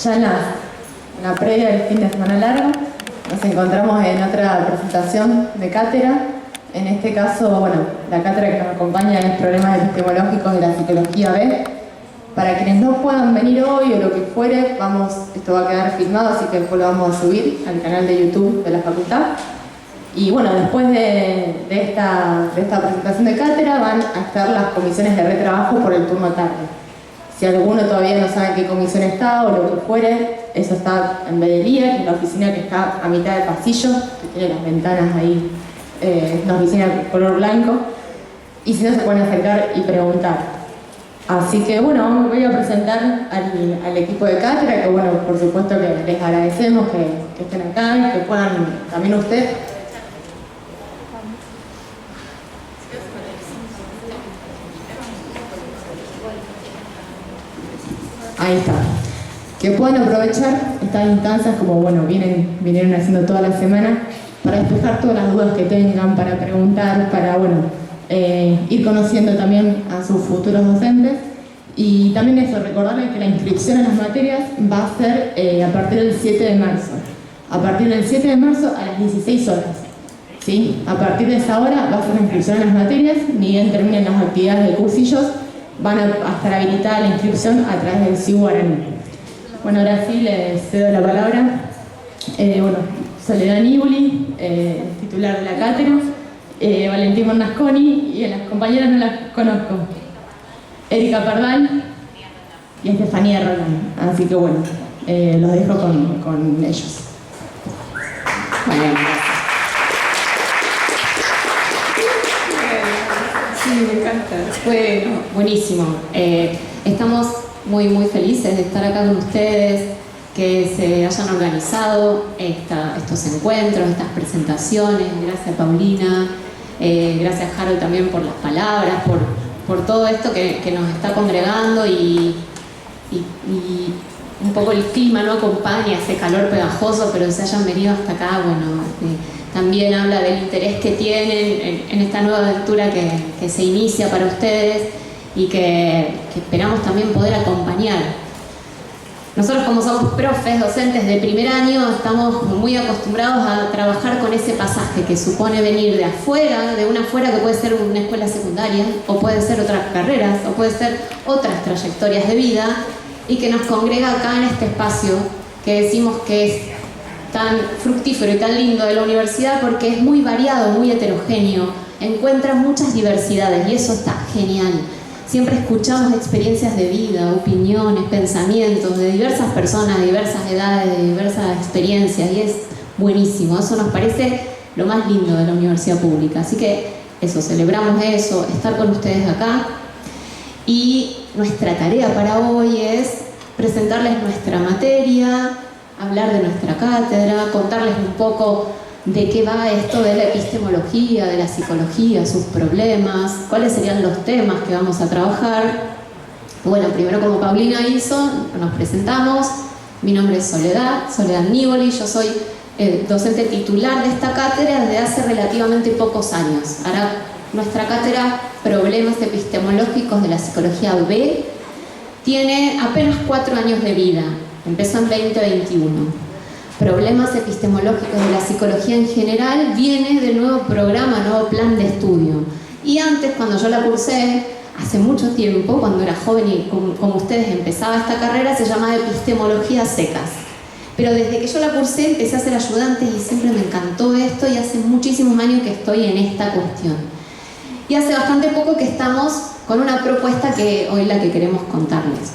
Ya en la previa del fin de semana largo, nos encontramos en otra presentación de cátedra. En este caso, bueno, la cátedra que nos acompaña es Problemas Epistemológicos de la Psicología B. Para quienes no puedan venir hoy o lo que fuere, esto va a quedar filmado, así que después lo vamos a subir al canal de YouTube de la facultad. Y bueno, después de esta presentación de cátedra van a estar las comisiones de retrabajo por el turno tarde. Si alguno todavía no sabe en qué comisión está o lo que fuere, eso está en Bedelía, que es la oficina que está a mitad del pasillo, que tiene las ventanas ahí, una oficina de color blanco. Y si no, se pueden acercar y preguntar. Así que bueno, voy a presentar al equipo de cátedra, que bueno, por supuesto que les agradecemos que estén acá y que puedan también ustedes. Ahí está. Que puedan aprovechar estas instancias como bueno, vinieron haciendo toda la semana para despejar todas las dudas que tengan, para preguntar, para bueno, ir conociendo también a sus futuros docentes. Y también eso, recordarles que la inscripción a las materias va a ser a partir del 7 de marzo. A partir del 7 de marzo a las 16 horas. ¿Sí? A partir de esa hora va a ser la inscripción a las materias, ni bien terminen las actividades de cursillos, van a estar habilitada la inscripción a través del CIU Guaraní. Bueno, ahora sí les cedo la palabra. Soledad Nibuli, titular de la cátedra, Valentín Bernasconi, y a las compañeras no las conozco. Erika Pardal y Estefanía Roland. Así que bueno, los dejo con ellos. Bueno, sí, me encanta. Bueno, buenísimo. Estamos muy felices de estar acá con ustedes, que se hayan organizado estos encuentros, estas presentaciones. Gracias Paulina, gracias Harold también por las palabras, por todo esto que nos está congregando y un poco el clima no acompaña ese calor pegajoso, pero se hayan venido hasta acá, bueno, también habla del interés que tienen en esta nueva aventura que se inicia para ustedes y que esperamos también poder acompañar. Nosotros, como somos profes, docentes de primer año, estamos muy acostumbrados a trabajar con ese pasaje que supone venir de afuera, de una afuera que puede ser una escuela secundaria, o puede ser otras carreras, o puede ser otras trayectorias de vida, y que nos congrega acá en este espacio que decimos que es tan fructífero y tan lindo de la universidad porque es muy variado, muy heterogéneo, encuentra muchas diversidades y eso está genial. Siempre escuchamos experiencias de vida, opiniones, pensamientos de diversas personas, de diversas edades, de diversas experiencias y es buenísimo. Eso nos parece lo más lindo de la universidad pública. Así que eso, celebramos eso, estar con ustedes acá. Y nuestra tarea para hoy es presentarles nuestra materia, hablar de nuestra cátedra, contarles un poco de qué va esto de la epistemología, de la psicología, sus problemas, cuáles serían los temas que vamos a trabajar. Bueno, primero, como Paulina hizo, nos presentamos. Mi nombre es Soledad Niboli, yo soy docente titular de esta cátedra desde hace relativamente pocos años. Ahora, nuestra cátedra Problemas Epistemológicos de la Psicología B tiene apenas 4 años de vida, empezó en 2021. Problemas Epistemológicos de la Psicología en general viene del nuevo programa, nuevo plan de estudio. Y antes, cuando yo la cursé, hace mucho tiempo, cuando era joven y como ustedes empezaba esta carrera, se llamaba Epistemología Secas. Pero desde que yo la cursé empecé a ser ayudante y siempre me encantó esto y hace muchísimos años que estoy en esta cuestión. Y hace bastante poco que estamos con una propuesta que hoy la que queremos contarles.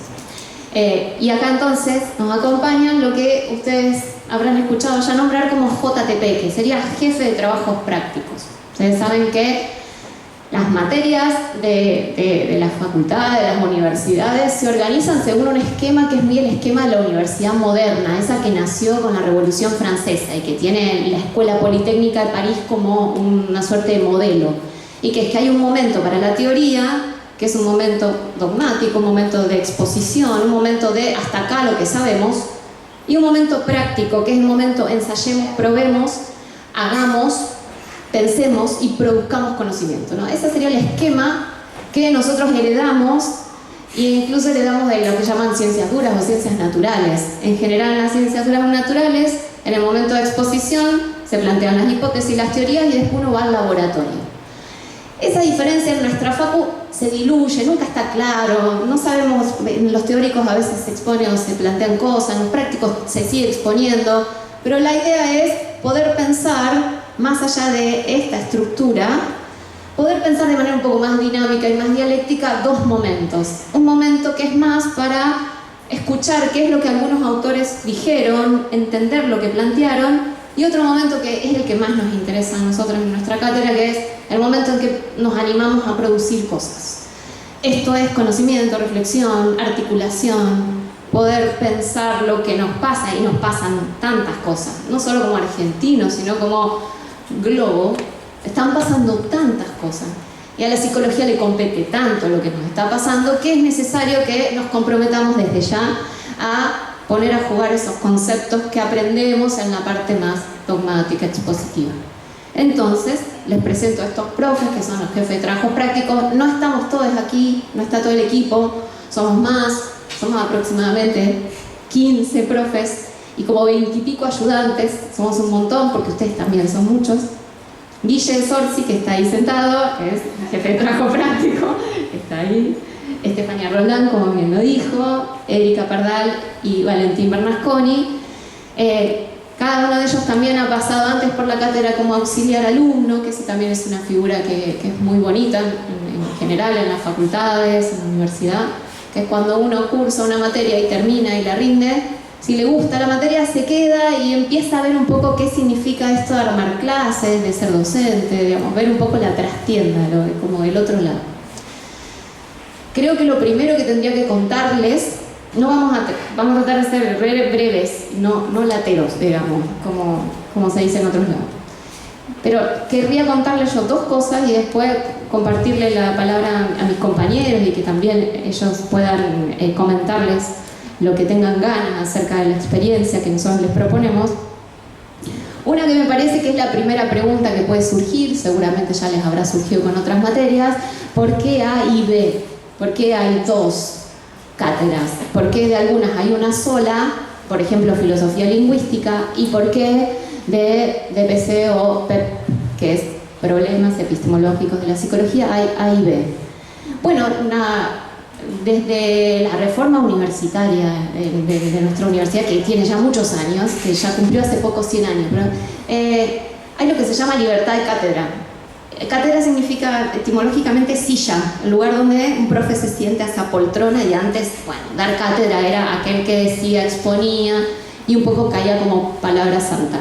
Y acá entonces nos acompañan lo que ustedes habrán escuchado ya nombrar como JTP, que sería Jefe de Trabajos Prácticos. Ustedes saben que las materias de la facultad, de las universidades, se organizan según un esquema que es muy el esquema de la universidad moderna, esa que nació con la Revolución Francesa y que tiene la Escuela Politécnica de París como una suerte de modelo. Y que es que hay un momento para la teoría, que es un momento dogmático, un momento de exposición, un momento de hasta acá lo que sabemos, y un momento práctico, que es un momento ensayemos, probemos, hagamos, pensemos y produzcamos conocimiento, ¿no? Ese sería el esquema que nosotros heredamos E incluso le damos de lo que llaman ciencias duras o ciencias naturales. En general, en las ciencias duras o naturales, en el momento de exposición, se plantean las hipótesis y las teorías y después uno va al laboratorio. Esa diferencia en nuestra facu se diluye, nunca está claro, no sabemos, los teóricos a veces se exponen o se plantean cosas, los prácticos se sigue exponiendo, pero la idea es poder pensar, más allá de esta estructura, poder pensar de manera un poco más dinámica y más dialéctica dos momentos. Un momento que es más para escuchar qué es lo que algunos autores dijeron, entender lo que plantearon, y otro momento que es el que más nos interesa a nosotros en nuestra cátedra, que es el momento en que nos animamos a producir cosas. Esto es conocimiento, reflexión, articulación, poder pensar lo que nos pasa, y nos pasan tantas cosas, no solo como argentinos, sino como globo, están pasando tantas cosas. Y a la psicología le compete tanto lo que nos está pasando que es necesario que nos comprometamos desde ya a poner a jugar esos conceptos que aprendemos en la parte más dogmática, expositiva. Entonces, les presento a estos profes que son los jefes de trabajos prácticos. No estamos todos aquí, no está todo el equipo, somos más, somos aproximadamente 15 profes y como 20 y pico ayudantes, somos un montón porque ustedes también son muchos. Guille Sorsi, que está ahí sentado, que es jefe de trabajo práctico, está ahí. Estefania Roldán, como bien lo dijo, Erika Pardal y Valentín Bernasconi. Cada uno de ellos también ha pasado antes por la cátedra como auxiliar alumno, que ese también es una figura que es muy bonita en general en las facultades, en la universidad, que es cuando uno cursa una materia y termina y la rinde, si le gusta la materia se queda y empieza a ver un poco qué significa esto de armar clases, de ser docente, digamos, ver un poco la trastienda, como del otro lado. Creo que lo primero que tendría que contarles, vamos a tratar de ser breves, no lateros, digamos, como se dice en otros lados. Pero querría contarles yo dos cosas y después compartirle la palabra a mis compañeros y que también ellos puedan comentarles lo que tengan ganas acerca de la experiencia que nosotros les proponemos. Una que me parece que es la primera pregunta que puede surgir, seguramente ya les habrá surgido con otras materias: ¿por qué A y B? ¿Por qué hay dos cátedras? ¿Por qué de algunas hay una sola, por ejemplo, filosofía lingüística? ¿Y por qué de DPC o PEP, que es problemas epistemológicos de la psicología, hay A y B? Bueno, desde la reforma universitaria de nuestra universidad, que tiene ya muchos años, que ya cumplió hace poco 100 años, pero, hay lo que se llama libertad de cátedra. Cátedra significa etimológicamente silla, el lugar donde un profe se siente a esa poltrona, y antes, bueno, dar cátedra era aquel que decía, exponía y un poco caía como palabra santa.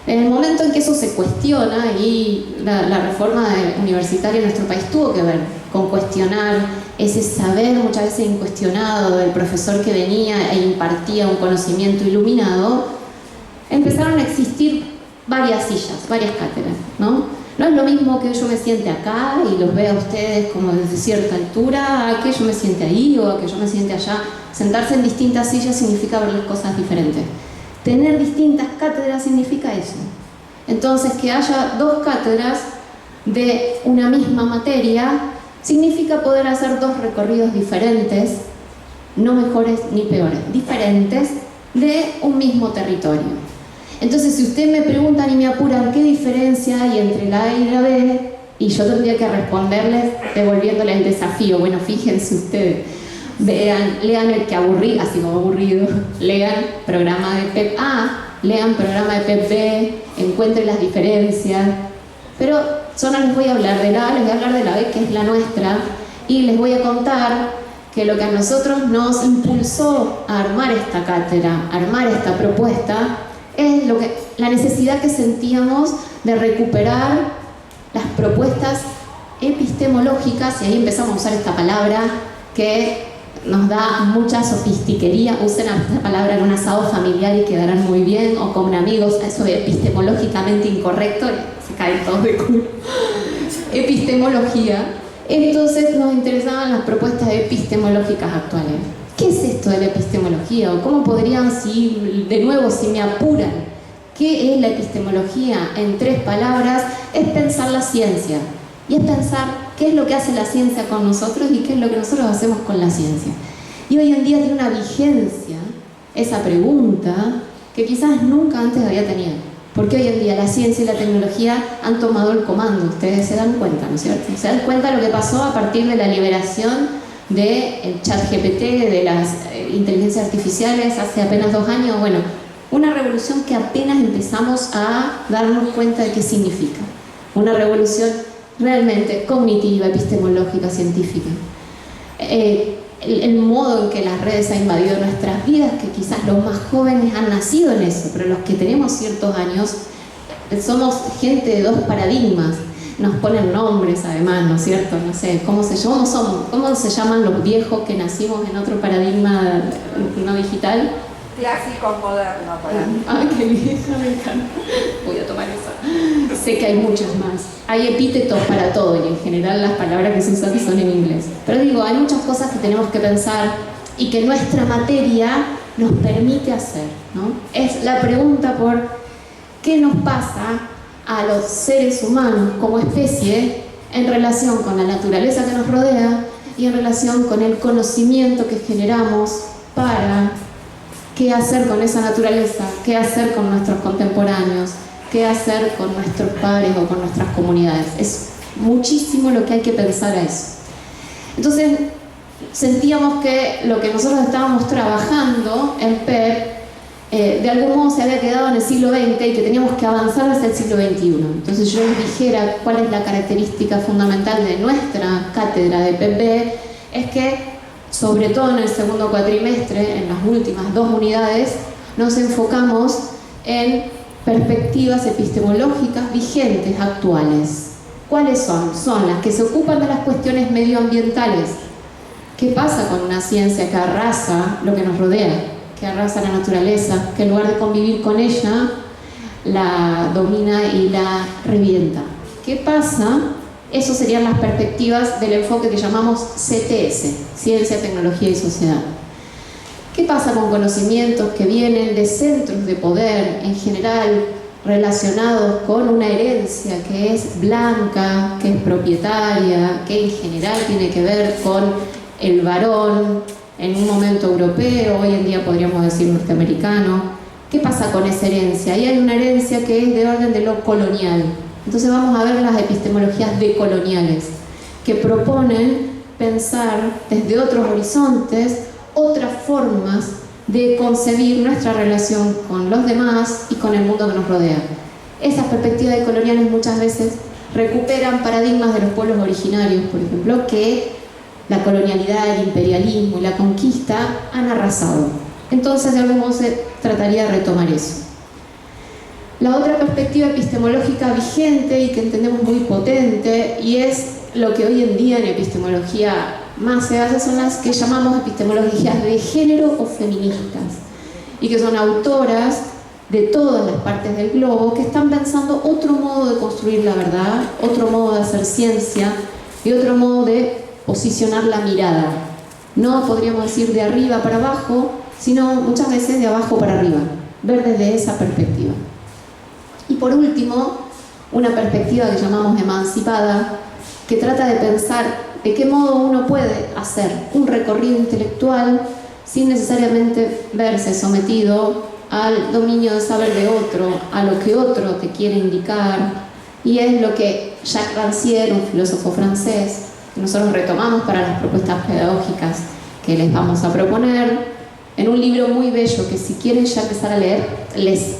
En el momento en que eso se cuestiona, y la reforma universitaria en nuestro país tuvo que ver con cuestionar ese saber muchas veces incuestionado del profesor que venía e impartía un conocimiento iluminado, empezaron a existir varias sillas, varias cátedras, ¿no? No es lo mismo que yo me siente acá y los vea a ustedes como desde cierta altura, a que yo me siente ahí o a que yo me siente allá. Sentarse en distintas sillas significa ver las cosas diferentes. Tener distintas cátedras significa eso. Entonces, que haya dos cátedras de una misma materia significa poder hacer dos recorridos diferentes, no mejores ni peores, diferentes, de un mismo territorio. Entonces, si ustedes me preguntan y me apuran qué diferencia hay entre la A y la B, y yo tendría que responderles devolviéndoles el desafío, bueno, fíjense ustedes, lean el que aburrí, así como aburrido, lean programa de PEP A, lean programa de PEP B, encuentren las diferencias, pero yo no les voy a hablar de la A, les voy a hablar de la B, que es la nuestra, y les voy a contar que lo que a nosotros nos impulsó a armar esta cátedra, a armar esta propuesta, es la necesidad que sentíamos de recuperar las propuestas epistemológicas, y ahí empezamos a usar esta palabra que nos da mucha sofistiquería. Usen esta palabra en un asado familiar y quedarán muy bien, o con amigos. Eso de epistemológicamente incorrecto, se caen todos de culo. Epistemología. Entonces nos interesaban las propuestas epistemológicas actuales. ¿Qué es esto de la epistemología? ¿O cómo podrían, si me apuran, qué es la epistemología? En 3 palabras, es pensar la ciencia. Y es pensar qué es lo que hace la ciencia con nosotros y qué es lo que nosotros hacemos con la ciencia. Y hoy en día tiene una vigencia esa pregunta que quizás nunca antes había tenido. Porque hoy en día la ciencia y la tecnología han tomado el comando, ustedes se dan cuenta, ¿no es cierto? Se dan cuenta de lo que pasó a partir de la liberación del ChatGPT, de las inteligencias artificiales hace apenas 2 años. Bueno, una revolución que apenas empezamos a darnos cuenta de qué significa. Una revolución realmente cognitiva, epistemológica, científica. El modo en que las redes han invadido nuestras vidas, que quizás los más jóvenes han nacido en eso, pero los que tenemos ciertos años somos gente de 2 paradigmas. Nos ponen nombres además, ¿no es cierto? No sé, ¿cómo se llaman los viejos que nacimos en otro paradigma no digital? Clásico moderno para mí. Ay, qué vieja, me encanta. Voy a tomar eso. Sé que hay muchos más. Hay epítetos para todo y en general las palabras que se usan son en inglés. Pero digo, hay muchas cosas que tenemos que pensar y que nuestra materia nos permite hacer, ¿no? Es la pregunta por qué nos pasa a los seres humanos como especie en relación con la naturaleza que nos rodea y en relación con el conocimiento que generamos para qué hacer con esa naturaleza, qué hacer con nuestros contemporáneos, qué hacer con nuestros pares o con nuestras comunidades. Es muchísimo lo que hay que pensar a eso. Entonces, sentíamos que lo que nosotros estábamos trabajando en PEP de algún modo se había quedado en el siglo XX y que teníamos que avanzar hacia el siglo XXI. Entonces yo les dijera cuál es la característica fundamental de nuestra cátedra de PEP, es que sobre todo en el segundo cuatrimestre, en las últimas 2 unidades, nos enfocamos en perspectivas epistemológicas vigentes, actuales. ¿Cuáles son? Son las que se ocupan de las cuestiones medioambientales. ¿Qué pasa con una ciencia que arrasa lo que nos rodea? Que arrasa la naturaleza, que en lugar de convivir con ella, la domina y la revienta. ¿Qué pasa? Esas serían las perspectivas del enfoque que llamamos CTS, Ciencia, Tecnología y Sociedad. ¿Qué pasa con conocimientos que vienen de centros de poder, en general relacionados con una herencia que es blanca, que es propietaria, que en general tiene que ver con el varón, en un momento europeo, hoy en día podríamos decir norteamericano? ¿Qué pasa con esa herencia? Ahí hay una herencia que es de orden de lo colonial. Entonces vamos a ver las epistemologías decoloniales, que proponen pensar desde otros horizontes, otras formas de concebir nuestra relación con los demás y con el mundo que nos rodea. Esas perspectivas decoloniales muchas veces recuperan paradigmas de los pueblos originarios, por ejemplo, que la colonialidad, el imperialismo y la conquista han arrasado. Entonces de algún modo se trataría de retomar eso. La otra perspectiva epistemológica vigente y que entendemos muy potente, y es lo que hoy en día en epistemología más se hace, son las que llamamos epistemologías de género o feministas, y que son autoras de todas las partes del globo que están pensando otro modo de construir la verdad, otro modo de hacer ciencia y otro modo de posicionar la mirada. No podríamos decir de arriba para abajo, sino muchas veces de abajo para arriba, ver desde esa perspectiva. Y por último, una perspectiva que llamamos emancipada, que trata de pensar de qué modo uno puede hacer un recorrido intelectual sin necesariamente verse sometido al dominio del saber de otro, a lo que otro te quiere indicar. Y es lo que Jacques Rancière, un filósofo francés, que nosotros retomamos para las propuestas pedagógicas que les vamos a proponer, en un libro muy bello que si quieren ya empezar a leer, les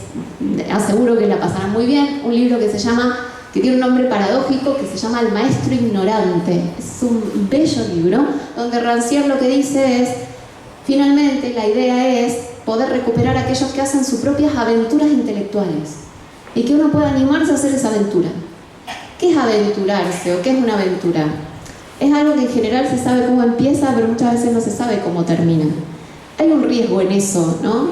aseguro que la pasarán muy bien, un libro que tiene un nombre paradójico, que se llama El Maestro Ignorante. Es un bello libro donde Rancière lo que dice es, finalmente la idea es poder recuperar a aquellos que hacen sus propias aventuras intelectuales y que uno pueda animarse a hacer esa aventura. ¿Qué es aventurarse o qué es una aventura? Es algo que en general se sabe cómo empieza, pero muchas veces no se sabe cómo termina. Hay un riesgo en eso, ¿no?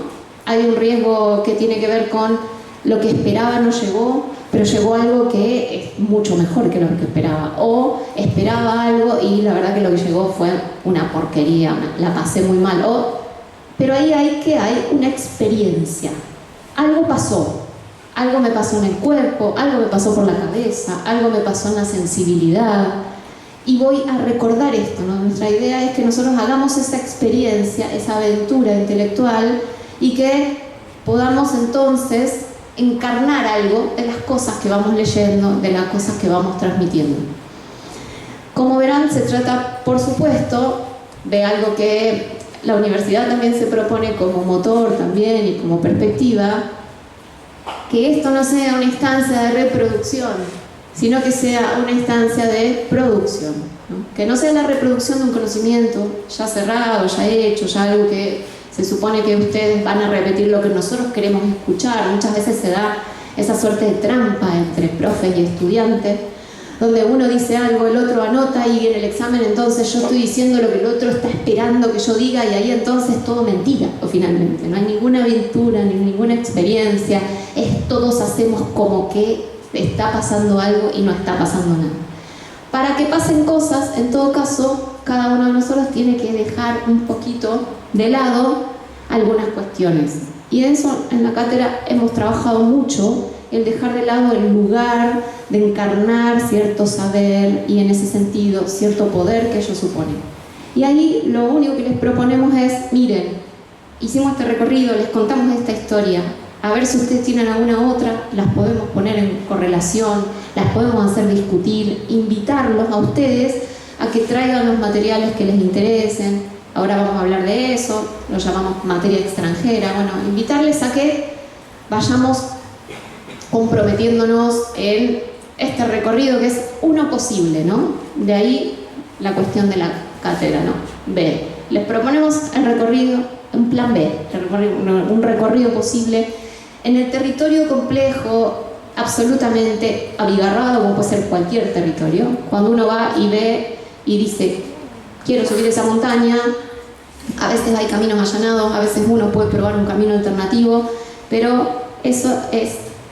Hay un riesgo que tiene que ver con lo que esperaba no llegó, pero llegó algo que es mucho mejor que lo que esperaba. O esperaba algo y la verdad que lo que llegó fue una porquería, la pasé muy mal. Pero ahí hay una experiencia. Algo pasó. Algo me pasó en el cuerpo, algo me pasó por la cabeza, algo me pasó en la sensibilidad. Y voy a recordar esto, ¿no? Nuestra idea es que nosotros hagamos esa experiencia, esa aventura intelectual y que podamos entonces encarnar algo de las cosas que vamos leyendo, de las cosas que vamos transmitiendo. Como verán, se trata, por supuesto, de algo que la universidad también se propone como motor también y como perspectiva, que esto no sea una instancia de reproducción, sino que sea una instancia de producción, ¿no? Que no sea la reproducción de un conocimiento ya cerrado, ya hecho, ya algo que se supone que ustedes van a repetir lo que nosotros queremos escuchar. Muchas veces se da esa suerte de trampa entre profes y estudiantes, donde uno dice algo, el otro anota y en el examen entonces yo estoy diciendo lo que el otro está esperando que yo diga y ahí entonces es todo mentira, o finalmente. No hay ninguna aventura, ni ninguna experiencia, todos hacemos como que está pasando algo y no está pasando nada. Para que pasen cosas, en todo caso, cada uno de nosotros tiene que dejar un poquito de lado algunas cuestiones. Y eso en la cátedra hemos trabajado mucho, el dejar de lado el lugar de encarnar cierto saber y en ese sentido cierto poder que ello supone. Y ahí lo único que les proponemos es, miren, hicimos este recorrido, les contamos esta historia, a ver si ustedes tienen alguna otra, las podemos poner en correlación, las podemos hacer discutir, invitarlos a ustedes a que traigan los materiales que les interesen. Ahora vamos a hablar de eso, lo llamamos materia extranjera. Bueno, invitarles a que vayamos comprometiéndonos en este recorrido que es uno posible, ¿no? De ahí la cuestión de la cátedra, ¿no? B. Les proponemos el recorrido, un plan B, un recorrido posible en el territorio complejo, absolutamente abigarrado, como puede ser cualquier territorio. Cuando uno va y ve y dice, quiero subir esa montaña, a veces hay caminos allanados, a veces uno puede probar un camino alternativo, pero eso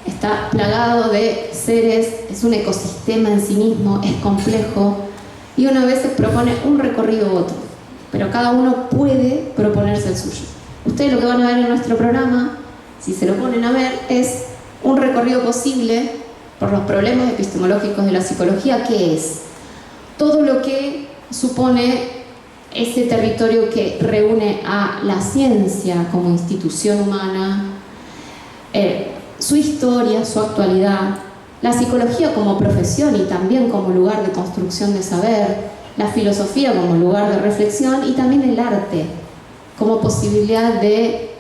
está plagado de seres, es un ecosistema en sí mismo, es complejo, y uno a veces propone un recorrido u otro, pero cada uno puede proponerse el suyo. Ustedes lo que van a ver en nuestro programa, si se lo ponen a ver, es un recorrido posible por los problemas epistemológicos de la psicología, que es todo lo que supone ese territorio que reúne a la ciencia como institución humana, su historia, su actualidad, la psicología como profesión y también como lugar de construcción de saber, la filosofía como lugar de reflexión y también el arte como posibilidad de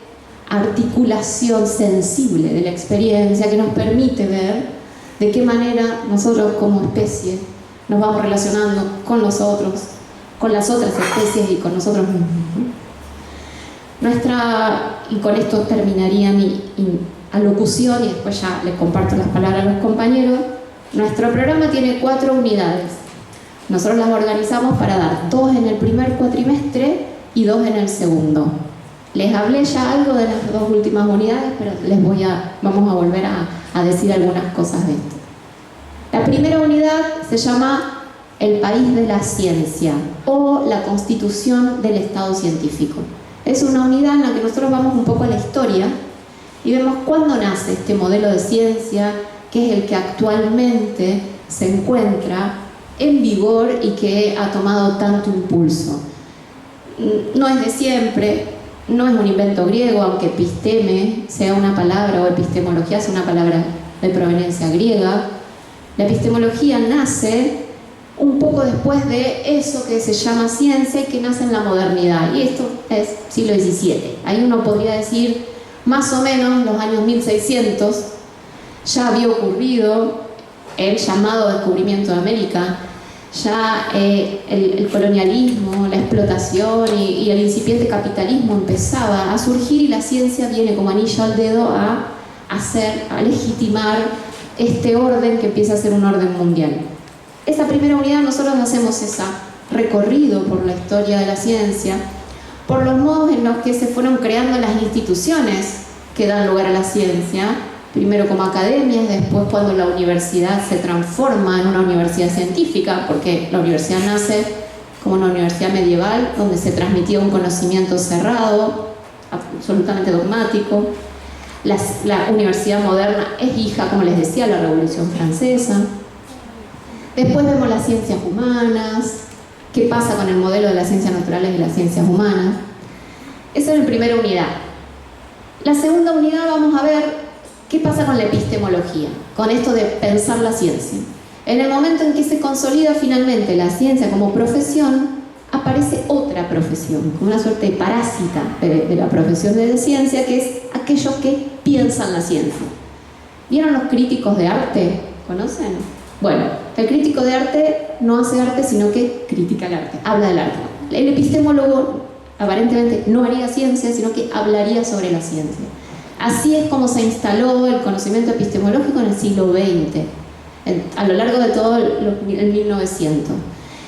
articulación sensible de la experiencia que nos permite ver de qué manera nosotros como especie nos vamos relacionando con los otros, con las otras especies y con nosotros mismos. Y con esto terminaría mi alocución y después ya les comparto las palabras a los compañeros. Nuestro programa tiene 4 unidades. Nosotros las organizamos para dar 2 en el primer cuatrimestre y 2 en el segundo. Les hablé ya algo de las 2 últimas unidades, pero vamos a volver a decir algunas cosas de esto. La primera unidad se llama El país de la ciencia o la constitución del Estado científico. Es una unidad en la que nosotros vamos un poco a la historia y vemos cuándo nace este modelo de ciencia, que es el que actualmente se encuentra en vigor y que ha tomado tanto impulso. No es de siempre, no es un invento griego, aunque episteme sea una palabra o epistemología sea una palabra de proveniencia griega. La epistemología nace un poco después de eso que se llama ciencia y que nace en la modernidad, y esto es siglo XVII. Ahí uno podría decir, más o menos, los años 1600, ya había ocurrido el llamado descubrimiento de América, ya el colonialismo, la explotación y el incipiente capitalismo empezaba a surgir y la ciencia viene como anillo al dedo a legitimar este orden que empieza a ser un orden mundial. Esa primera unidad nosotros hacemos ese recorrido por la historia de la ciencia, por los modos en los que se fueron creando las instituciones que dan lugar a la ciencia, primero como academias, después cuando la universidad se transforma en una universidad científica, porque la universidad nace como una universidad medieval, donde se transmitía un conocimiento cerrado, absolutamente dogmático. La universidad moderna es hija, como les decía, de la Revolución Francesa. Después vemos las ciencias humanas, qué pasa con el modelo de las ciencias naturales y las ciencias humanas. Esa es la primera unidad. La segunda unidad vamos a ver qué pasa con la epistemología, con esto de pensar la ciencia. En el momento en que se consolida finalmente la ciencia como profesión, aparece otra profesión, como una suerte de parásita de la profesión de ciencia, que es aquellos que piensan la ciencia. ¿Vieron los críticos de arte? ¿Conocen? Bueno, el crítico de arte no hace arte, sino que critica el arte, habla del arte. El epistemólogo aparentemente no haría ciencia, sino que hablaría sobre la ciencia. Así es como se instaló el conocimiento epistemológico en el siglo XX, a lo largo de todo el 1900.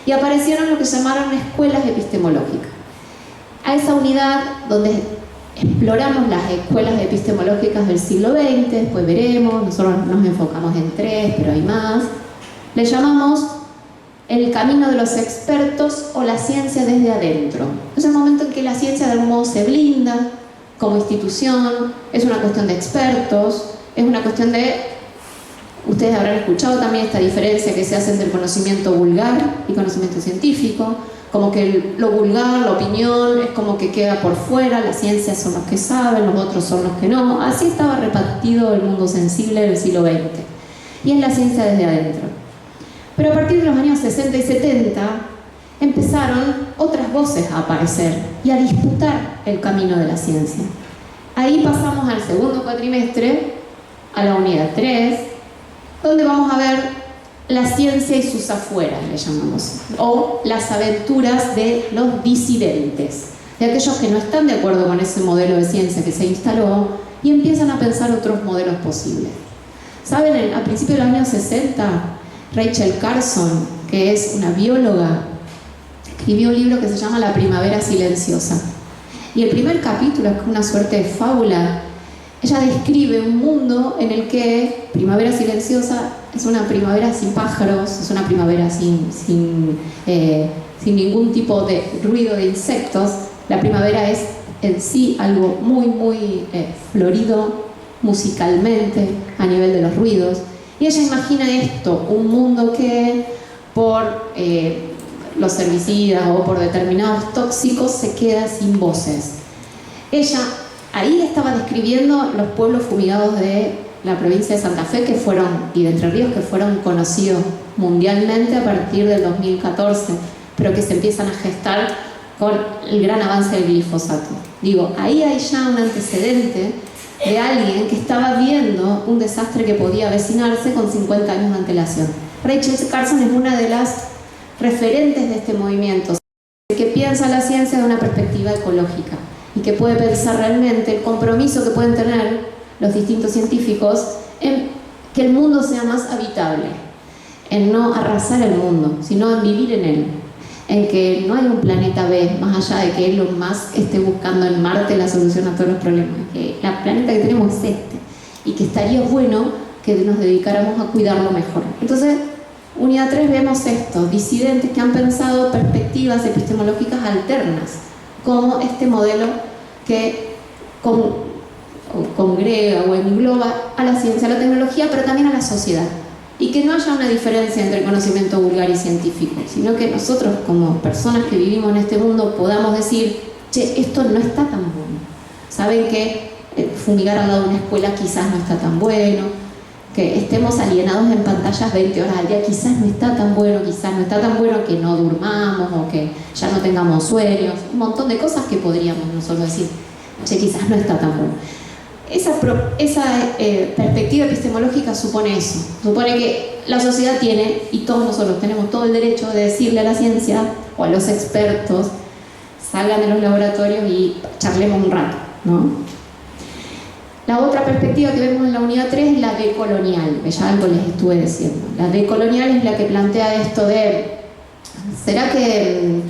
Y aparecieron lo que llamaron escuelas epistemológicas. A esa unidad donde exploramos las escuelas epistemológicas del siglo XX, después veremos, nosotros nos enfocamos en 3, pero hay más, le llamamos el camino de los expertos o la ciencia desde adentro. Es el momento en que la ciencia de algún modo se blinda como institución, es una cuestión de expertos, es una cuestión de... Ustedes habrán escuchado también esta diferencia que se hace entre el conocimiento vulgar y conocimiento científico, como que lo vulgar, la opinión, es como que queda por fuera, las ciencias son los que saben, los otros son los que no. Así estaba repartido el mundo sensible del siglo XX. Y es la ciencia desde adentro. Pero a partir de los años 60 y 70 empezaron otras voces a aparecer y a disputar el camino de la ciencia. Ahí pasamos al segundo cuatrimestre, a la unidad 3, donde vamos a ver la ciencia y sus afueras, le llamamos, o las aventuras de los disidentes, de aquellos que no están de acuerdo con ese modelo de ciencia que se instaló y empiezan a pensar otros modelos posibles. ¿Saben? A principios de los años 60, Rachel Carson, que es una bióloga, escribió un libro que se llama La primavera silenciosa. Y el primer capítulo, es una suerte de fábula, ella describe un mundo en el que primavera silenciosa es una primavera sin pájaros, es una primavera sin ningún tipo de ruido de insectos. La primavera es en sí algo muy florido musicalmente a nivel de los ruidos. Y ella imagina esto, un mundo que por los herbicidas o por determinados tóxicos se queda sin voces. Ella ahí estaba describiendo los pueblos fumigados de la provincia de Santa Fe y de Entre Ríos, que fueron conocidos mundialmente a partir del 2014, pero que se empiezan a gestar con el gran avance del glifosato. Digo, ahí hay ya un antecedente de alguien que estaba viendo un desastre que podía avecinarse con 50 años de antelación. Rachel Carson es una de las referentes de este movimiento, que piensa la ciencia de una perspectiva ecológica y que puede pensar realmente el compromiso que pueden tener los distintos científicos en que el mundo sea más habitable, en no arrasar el mundo, sino en vivir en él, en que no hay un planeta B, más allá de que Elon Musk esté buscando en Marte la solución a todos los problemas, que el planeta que tenemos es este, y que estaría bueno que nos dedicáramos a cuidarlo mejor. Entonces, unidad 3 vemos esto, disidentes que han pensado perspectivas epistemológicas alternas, como este modelo que congrega o engloba a la ciencia, a la tecnología, pero también a la sociedad. Y que no haya una diferencia entre el conocimiento vulgar y científico, sino que nosotros como personas que vivimos en este mundo podamos decir, che, esto no está tan bueno. Saben que fumigar al lado de una escuela quizás no está tan bueno, que estemos alienados en pantallas 20 horas al día quizás no está tan bueno, quizás no está tan bueno que no durmamos o que ya no tengamos sueños, un montón de cosas que podríamos nosotros decir, che, quizás no está tan bueno. Esa perspectiva epistemológica supone eso, supone que la sociedad tiene, y todos nosotros tenemos todo el derecho de decirle a la ciencia o a los expertos, salgan de los laboratorios y charlemos un rato, ¿no? La otra perspectiva que vemos en la unidad 3 es la decolonial, que ya algo les estuve diciendo. La decolonial es la que plantea esto de, ¿será que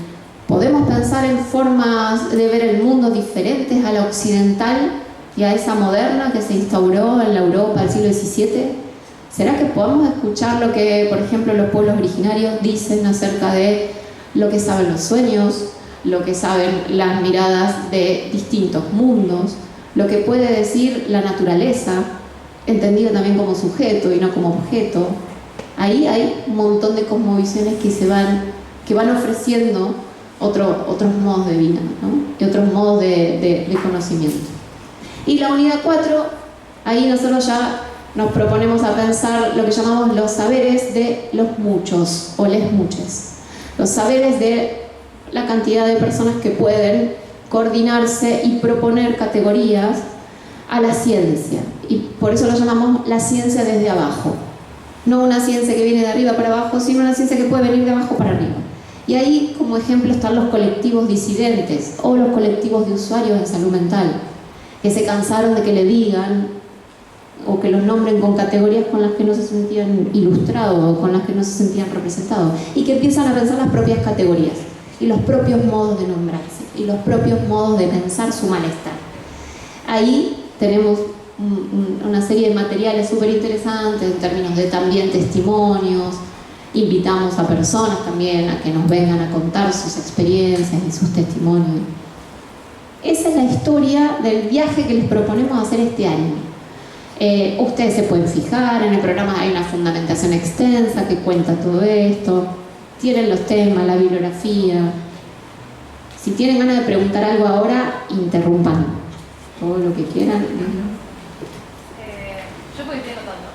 podemos pensar en formas de ver el mundo diferentes a la occidental y a esa moderna que se instauró en la Europa del siglo XVII? ¿Será que podemos escuchar lo que, por ejemplo, los pueblos originarios dicen acerca de lo que saben los sueños, lo que saben las miradas de distintos mundos, lo que puede decir la naturaleza, entendida también como sujeto y no como objeto, Ahí hay un montón de cosmovisiones que van ofreciendo otros modos de vida, ¿no? Y otros modos de conocimiento. Y la unidad 4, ahí nosotros ya nos proponemos a pensar lo que llamamos los saberes de los muchos o les muches. Los saberes de la cantidad de personas que pueden coordinarse y proponer categorías a la ciencia. Y por eso lo llamamos la ciencia desde abajo. No una ciencia que viene de arriba para abajo, sino una ciencia que puede venir de abajo para arriba. Y ahí, como ejemplo, están los colectivos disidentes o los colectivos de usuarios en salud mental, que se cansaron de que le digan o que los nombren con categorías con las que no se sentían ilustrados o con las que no se sentían representados, y que empiezan a pensar las propias categorías y los propios modos de nombrarse y los propios modos de pensar su malestar. Ahí tenemos una serie de materiales súper interesantes en términos de también testimonios. Invitamos a personas también a que nos vengan a contar sus experiencias y sus testimonios. Esa es la historia del viaje que les proponemos hacer este año. Ustedes se pueden fijar, en el programa hay una fundamentación extensa que cuenta todo esto, tienen los temas, la bibliografía. Si tienen ganas de preguntar algo ahora, interrumpan todo lo que quieran. Yo porque estoy notando.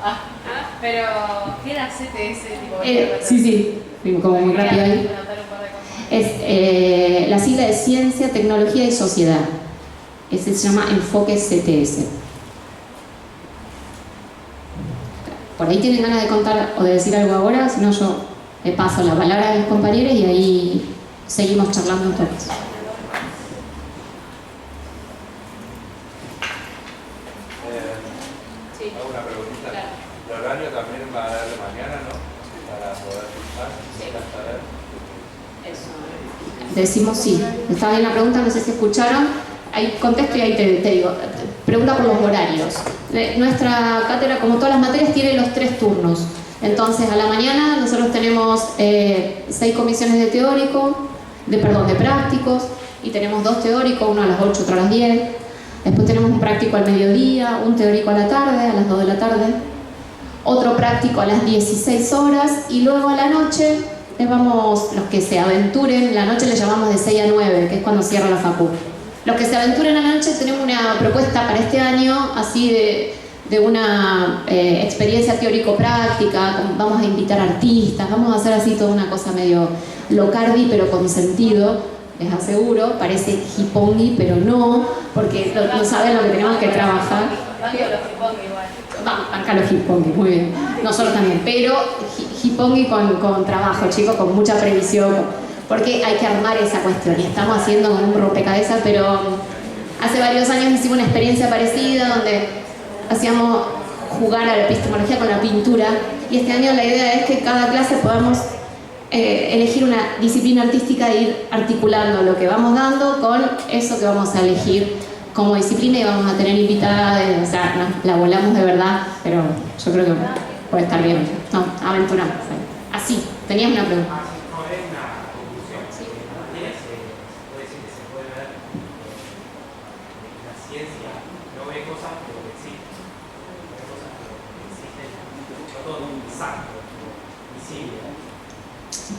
Pero, ¿qué era CTS? Sí, como muy rápido ahí. Es la sigla de Ciencia, Tecnología y Sociedad. Ese se llama Enfoque CTS. Por ahí tienen ganas de contar o de decir algo ahora, si no yo le paso la palabra a mis compañeros y ahí seguimos charlando un poco. Hago una preguntita. Claro. El horario también va a dar de mañana, ¿no? Para poder fijar, saber. Eso. Decimos sí. Estaba bien la pregunta, no sé si escucharon. Ahí contesto y ahí te digo. Pregunta por los horarios. Nuestra cátedra, como todas las materias, tiene los 3 turnos. Entonces, a la mañana nosotros tenemos 6 comisiones de de prácticos, y tenemos 2 teóricos, uno a las 8, otro a las 10. Después tenemos un práctico al mediodía, un teórico a la tarde, a las 2 de la tarde, otro práctico a las 16 horas, y luego a la noche los que se aventuren, la noche le llamamos de 6 a 9, que es cuando cierra la facu. Los que se aventuren a la noche, tenemos una propuesta para este año, así de una experiencia teórico-práctica, vamos a invitar artistas, vamos a hacer así toda una cosa medio locardi, pero con sentido, les aseguro. Parece hipongi, pero no, porque no saben lo que tenemos que trabajar. Banca los hipongi, muy bien. Nosotros también, pero hipongi con trabajo, chicos, con mucha previsión, porque hay que armar esa cuestión, y estamos haciendo como un rompecabezas, pero hace varios años hicimos una experiencia parecida donde hacíamos jugar a la epistemología con la pintura, y este año la idea es que cada clase podamos elegir una disciplina artística e ir articulando lo que vamos dando con eso que vamos a elegir como disciplina, y vamos a tener invitadas, o sea, la volamos de verdad, pero yo creo que puede estar bien. No, aventuramos. Así, tenías una pregunta.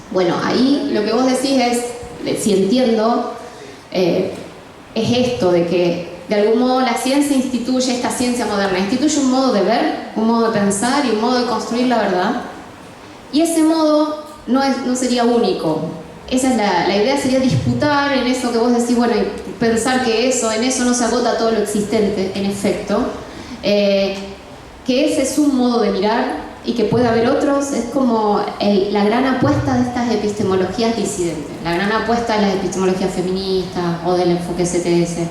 Bueno, ahí lo que vos decís es, si entiendo, es esto de que de algún modo la ciencia instituye, esta ciencia moderna, instituye un modo de ver, un modo de pensar y un modo de construir la verdad, y ese modo no sería único. Esa es la idea, sería disputar en eso que vos decís, bueno, y pensar que en eso no se agota todo lo existente, en efecto, que ese es un modo de mirar, y que puede haber otros. Es como la gran apuesta de estas epistemologías disidentes, la gran apuesta de las epistemologías feministas o del enfoque CTS.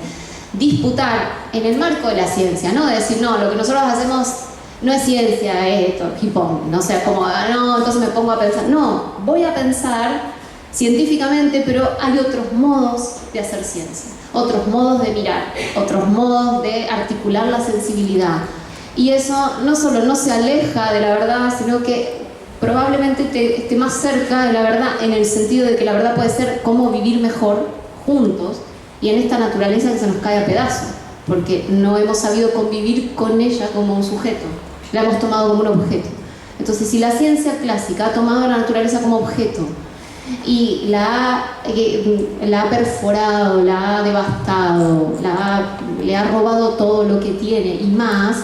Disputar en el marco de la ciencia, no decir, no, lo que nosotros hacemos no es ciencia, es esto, hipón, no sea como, no, entonces me pongo a pensar. No, voy a pensar científicamente, pero hay otros modos de hacer ciencia, otros modos de mirar, otros modos de articular la sensibilidad. Y eso no solo no se aleja de la verdad, sino que probablemente esté más cerca de la verdad, en el sentido de que la verdad puede ser cómo vivir mejor juntos y en esta naturaleza que se nos cae a pedazos, porque no hemos sabido convivir con ella como un sujeto, la hemos tomado como un objeto. Entonces, si la ciencia clásica ha tomado a la naturaleza como objeto y la ha perforado, la ha devastado, le ha robado todo lo que tiene y más,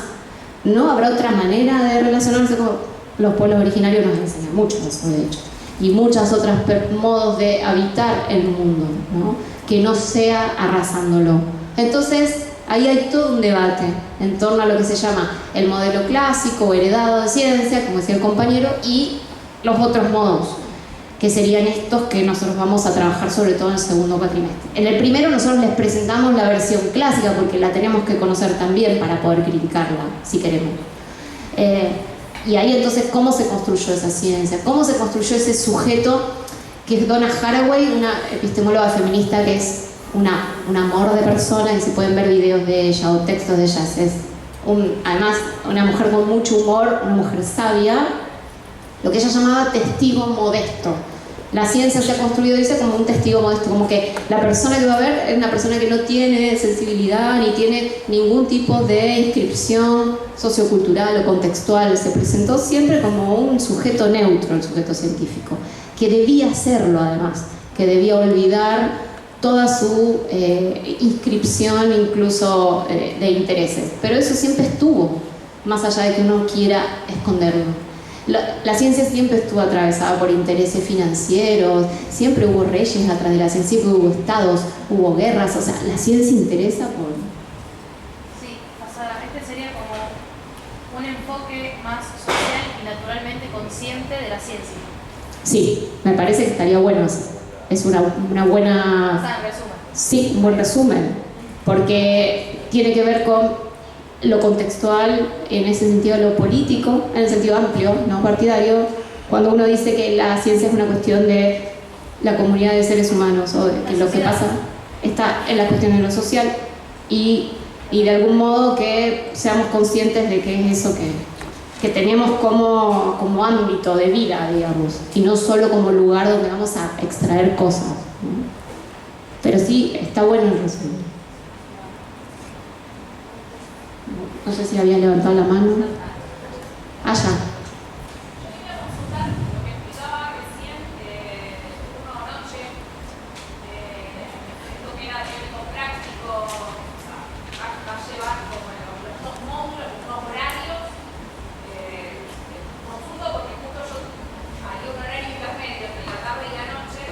no habrá otra manera de relacionarse con los pueblos originarios. Nos enseñan mucho eso, de hecho, y muchas otras modos de habitar el mundo, ¿no? Que no sea arrasándolo. Entonces, ahí hay todo un debate en torno a lo que se llama el modelo clásico o heredado de ciencia, como decía el compañero, y los otros modos, que serían estos que nosotros vamos a trabajar sobre todo en el segundo cuatrimestre. En el primero nosotros les presentamos la versión clásica porque la tenemos que conocer también para poder criticarla, si queremos. Y ahí entonces, ¿cómo se construyó esa ciencia? ¿Cómo se construyó ese sujeto que es Donna Haraway, una epistemóloga feminista que es un amor de persona, y si pueden ver videos de ella o textos de ella, es además una mujer con mucho humor, una mujer sabia, lo que ella llamaba testigo modesto. La ciencia se ha construido, dice, como un testigo modesto, como que la persona que va a ver es una persona que no tiene sensibilidad ni tiene ningún tipo de inscripción sociocultural o contextual. Se presentó siempre como un sujeto neutro, el sujeto científico, que debía serlo además, que debía olvidar toda su inscripción incluso de intereses. Pero eso siempre estuvo, más allá de que uno quiera esconderlo. La ciencia siempre estuvo atravesada por intereses financieros, siempre hubo reyes atrás de la ciencia, siempre hubo estados, hubo guerras, o sea, la ciencia interesa por... Sí, o sea, este sería como un enfoque más social y naturalmente consciente de la ciencia. Sí, me parece que estaría bueno. Es una buena... O sea, en resumen. Sí, un buen resumen, porque tiene que ver con lo contextual, en ese sentido lo político, en el sentido amplio, no partidario, cuando uno dice que la ciencia es una cuestión de la comunidad de seres humanos, o de que lo que pasa está en la cuestión de lo social, y de algún modo que seamos conscientes de que es eso que tenemos como ámbito de vida, digamos, y no solo como lugar donde vamos a extraer cosas, ¿no? Pero sí, está bueno el resumen. No sé si había levantado la mano. Allá. Yo quería consultar lo que explicaba recién uno anoche, esto que era teórico práctico, o sea, va a llevar como los dos módulos, los dos horarios. Consulto porque justo yo haría un horario intermedio entre la tarde y la noche,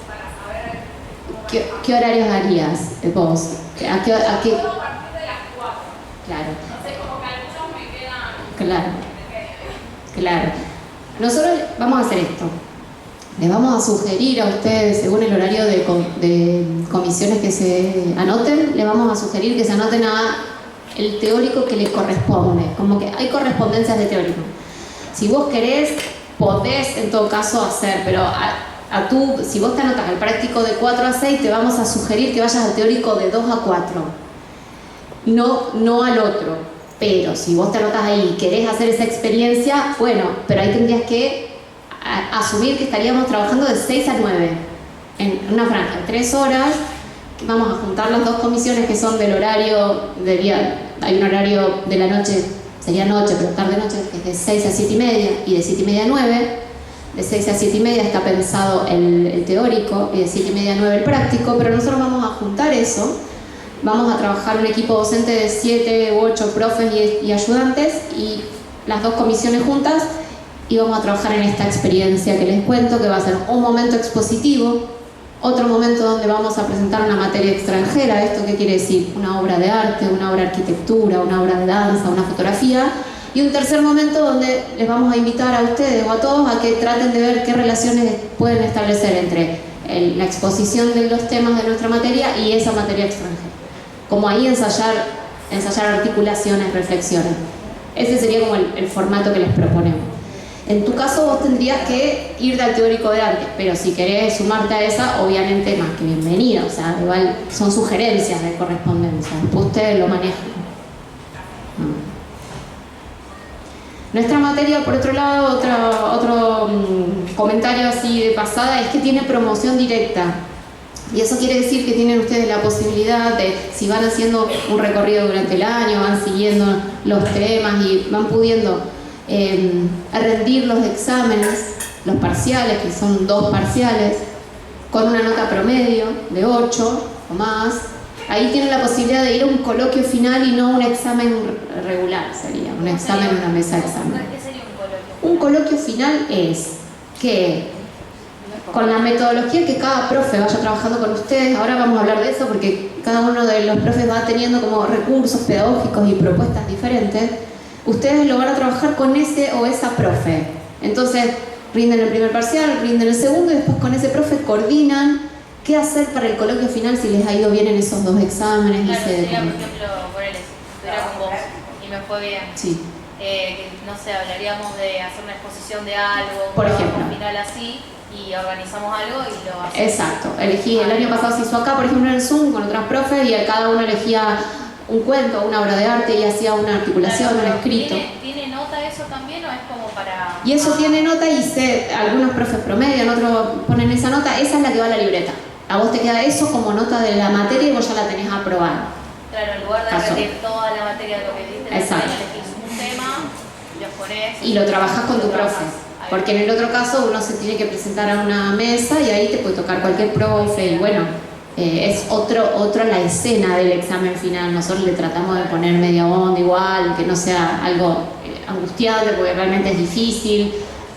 para saber cómo ¿Qué horarios harías vos? ¿A qué? Todo a partir de las 4. Claro. No sé, como que algunos me quedan... Claro. Nosotros vamos a hacer esto. Les vamos a sugerir a ustedes, según el horario de comisiones que se anoten, les vamos a sugerir que se anoten a el teórico que les corresponde. Como que hay correspondencias de teórico. Si vos querés, podés en todo caso hacer, pero si vos te anotas al práctico de 4 a 6, te vamos a sugerir que vayas al teórico de 2 a 4. No al otro, pero si vos te anotas ahí y querés hacer esa experiencia, bueno, pero ahí tendrías que asumir que estaríamos trabajando de 6 a 9 en una franja de 3 horas. Vamos a juntar las dos comisiones que son del horario de día. Hay un horario de la noche, sería noche, pero tarde-noche, que es de 6 a 7 y media y de 7 y media a 9. De 6 a 7 y media está pensado el teórico y de 7 y media a 9 el práctico, pero nosotros vamos a juntar eso. Vamos a trabajar un equipo docente de 7 u 8 profes y ayudantes y las dos comisiones juntas, y vamos a trabajar en esta experiencia que les cuento, que va a ser un momento expositivo, otro momento donde vamos a presentar una materia extranjera. ¿Esto qué quiere decir? Una obra de arte, una obra de arquitectura, una obra de danza, una fotografía, y un tercer momento donde les vamos a invitar a ustedes o a todos a que traten de ver qué relaciones pueden establecer entre la exposición de los temas de nuestra materia y esa materia extranjera. Como ahí ensayar articulaciones, reflexiones. Ese sería como el formato que les proponemos. En tu caso vos tendrías que ir al teórico de antes, pero si querés sumarte a esa, obviamente más que bienvenida. O sea, igual son sugerencias de correspondencia, después ustedes lo manejan. Nuestra materia, por otro lado, otro comentario así de pasada, es que tiene promoción directa. Y eso quiere decir que tienen ustedes la posibilidad de, si van haciendo un recorrido durante el año, van siguiendo los temas y van pudiendo a rendir los exámenes, los parciales, que son 2 parciales, con una nota promedio de 8 o más. Ahí tienen la posibilidad de ir a un coloquio final y no un examen regular, sería un examen, una mesa de examen. ¿Qué sería un coloquio? Un coloquio final es que, con la metodología que cada profe vaya trabajando con ustedes, ahora vamos a hablar de eso porque cada uno de los profes va teniendo como recursos pedagógicos y propuestas diferentes, ustedes lo van a trabajar con ese o esa profe. Entonces, rinden el primer parcial, rinden el segundo y después con ese profe coordinan qué hacer para el coloquio final si les ha ido bien en esos 2 exámenes. Claro, y sería, por ejemplo, ponerle, si estuviera con vos y me fue bien. Sí. Que, no sé, hablaríamos de hacer una exposición de algo, Por un ejemplo. final así, y organizamos algo y lo hacemos. Exacto. Elegí, el año pasado se hizo acá, por ejemplo, en el Zoom con otras profes y cada uno elegía un cuento, una obra de arte y hacía una articulación, Claro, un escrito. ¿Tiene nota eso también o es como para...? Y eso tiene nota y algunos profes promedian, otros ponen esa nota, esa es la que va a la libreta. A vos te queda eso como nota de la materia y vos ya la tenés aprobada. Claro, en lugar de repetir toda la materia de lo que viste, exacto, elegís un tema, lo ponés... Y lo trabajás con tu profe. Ahí. Porque en el otro caso uno se tiene que presentar a una mesa y ahí te puede tocar cualquier profe y bueno, es otro la escena del examen final. Nosotros le tratamos de poner media onda igual, que no sea algo angustiante porque realmente es difícil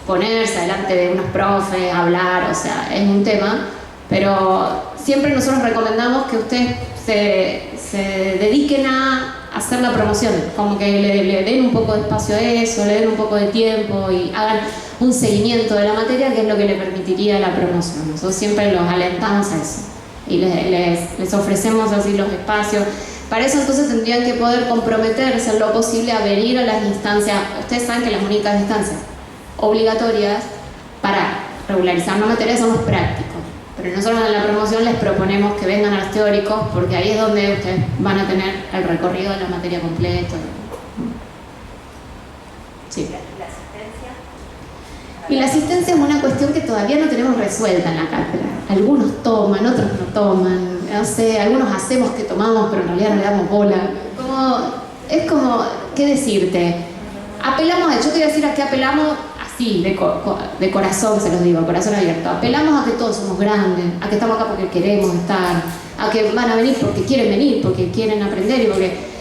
ponerse delante de unos profes, hablar, o sea, es un tema, pero siempre nosotros recomendamos que ustedes se dediquen a hacer la promoción, como que le den un poco de espacio a eso, le den un poco de tiempo y hagan un seguimiento de la materia, que es lo que le permitiría la promoción. Nosotros siempre los alentamos a eso y les ofrecemos así los espacios. Para eso entonces tendrían que poder comprometerse en lo posible a venir a las instancias. Ustedes saben que las únicas instancias obligatorias para regularizar una materia son los prácticos, pero nosotros en la promoción les proponemos que vengan a los teóricos porque ahí es donde ustedes van a tener el recorrido de la materia completo. Sí. Y la asistencia es una cuestión que todavía no tenemos resuelta en la cátedra. Algunos toman, otros no toman. No sé, algunos hacemos que tomamos, pero en realidad no le damos bola. Es como, ¿qué decirte? Apelamos yo te voy a decir a qué apelamos así, de corazón se los digo, corazón abierto. Apelamos a que todos somos grandes, a que estamos acá porque queremos estar, a que van a venir porque quieren aprender y porque...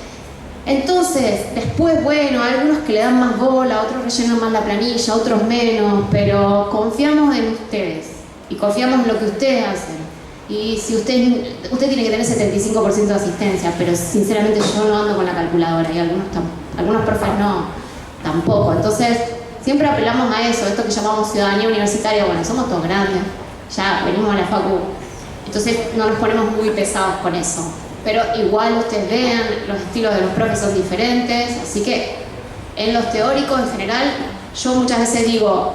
Entonces, después, bueno, hay algunos que le dan más bola, otros rellenan más la planilla, otros menos, pero confiamos en ustedes y confiamos en lo que ustedes hacen. Y si usted tiene que tener 75% de asistencia, pero sinceramente yo no ando con la calculadora y algunos profes no, tampoco. Entonces, siempre apelamos a eso, esto que llamamos ciudadanía universitaria. Bueno, somos todos grandes, ya venimos a la facu, entonces no nos ponemos muy pesados con eso. Pero igual ustedes vean, los estilos de los profes son diferentes, así que en los teóricos en general, yo muchas veces digo,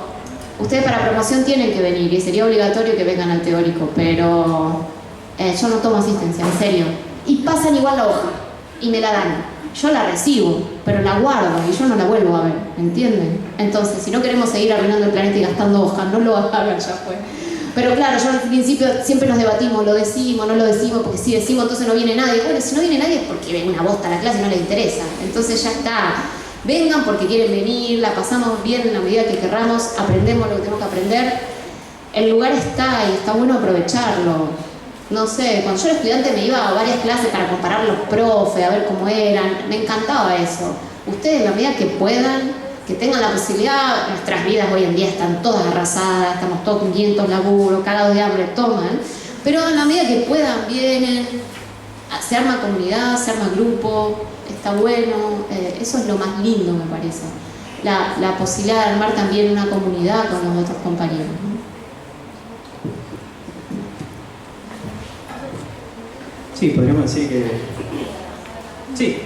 ustedes para promoción tienen que venir y sería obligatorio que vengan al teórico, pero yo no tomo asistencia, en serio. Y pasan igual la hoja y me la dan. Yo la recibo, pero la guardo y yo no la vuelvo a ver, ¿entienden? Entonces, si no queremos seguir arruinando el planeta y gastando hojas, no lo hagan, ya fue. Pero claro, yo al principio siempre nos debatimos, lo decimos, no lo decimos, porque si decimos entonces no viene nadie. Bueno, si no viene nadie es porque ven una bosta a la clase y no les interesa. Entonces ya está. Vengan porque quieren venir, la pasamos bien en la medida que querramos, aprendemos lo que tenemos que aprender. El lugar está y está bueno aprovecharlo. No sé, cuando yo era estudiante me iba a varias clases para comparar los profes, a ver cómo eran. Me encantaba eso. Ustedes, en la medida que puedan, que tengan la posibilidad, nuestras vidas hoy en día están todas arrasadas, estamos todos con 500 laburos, cagados de hambre, toman, pero en la medida que puedan, vienen, se arma comunidad, se arma grupo, está bueno, eso es lo más lindo me parece, la posibilidad de armar también una comunidad con los otros compañeros. Sí, podríamos decir que... Sí.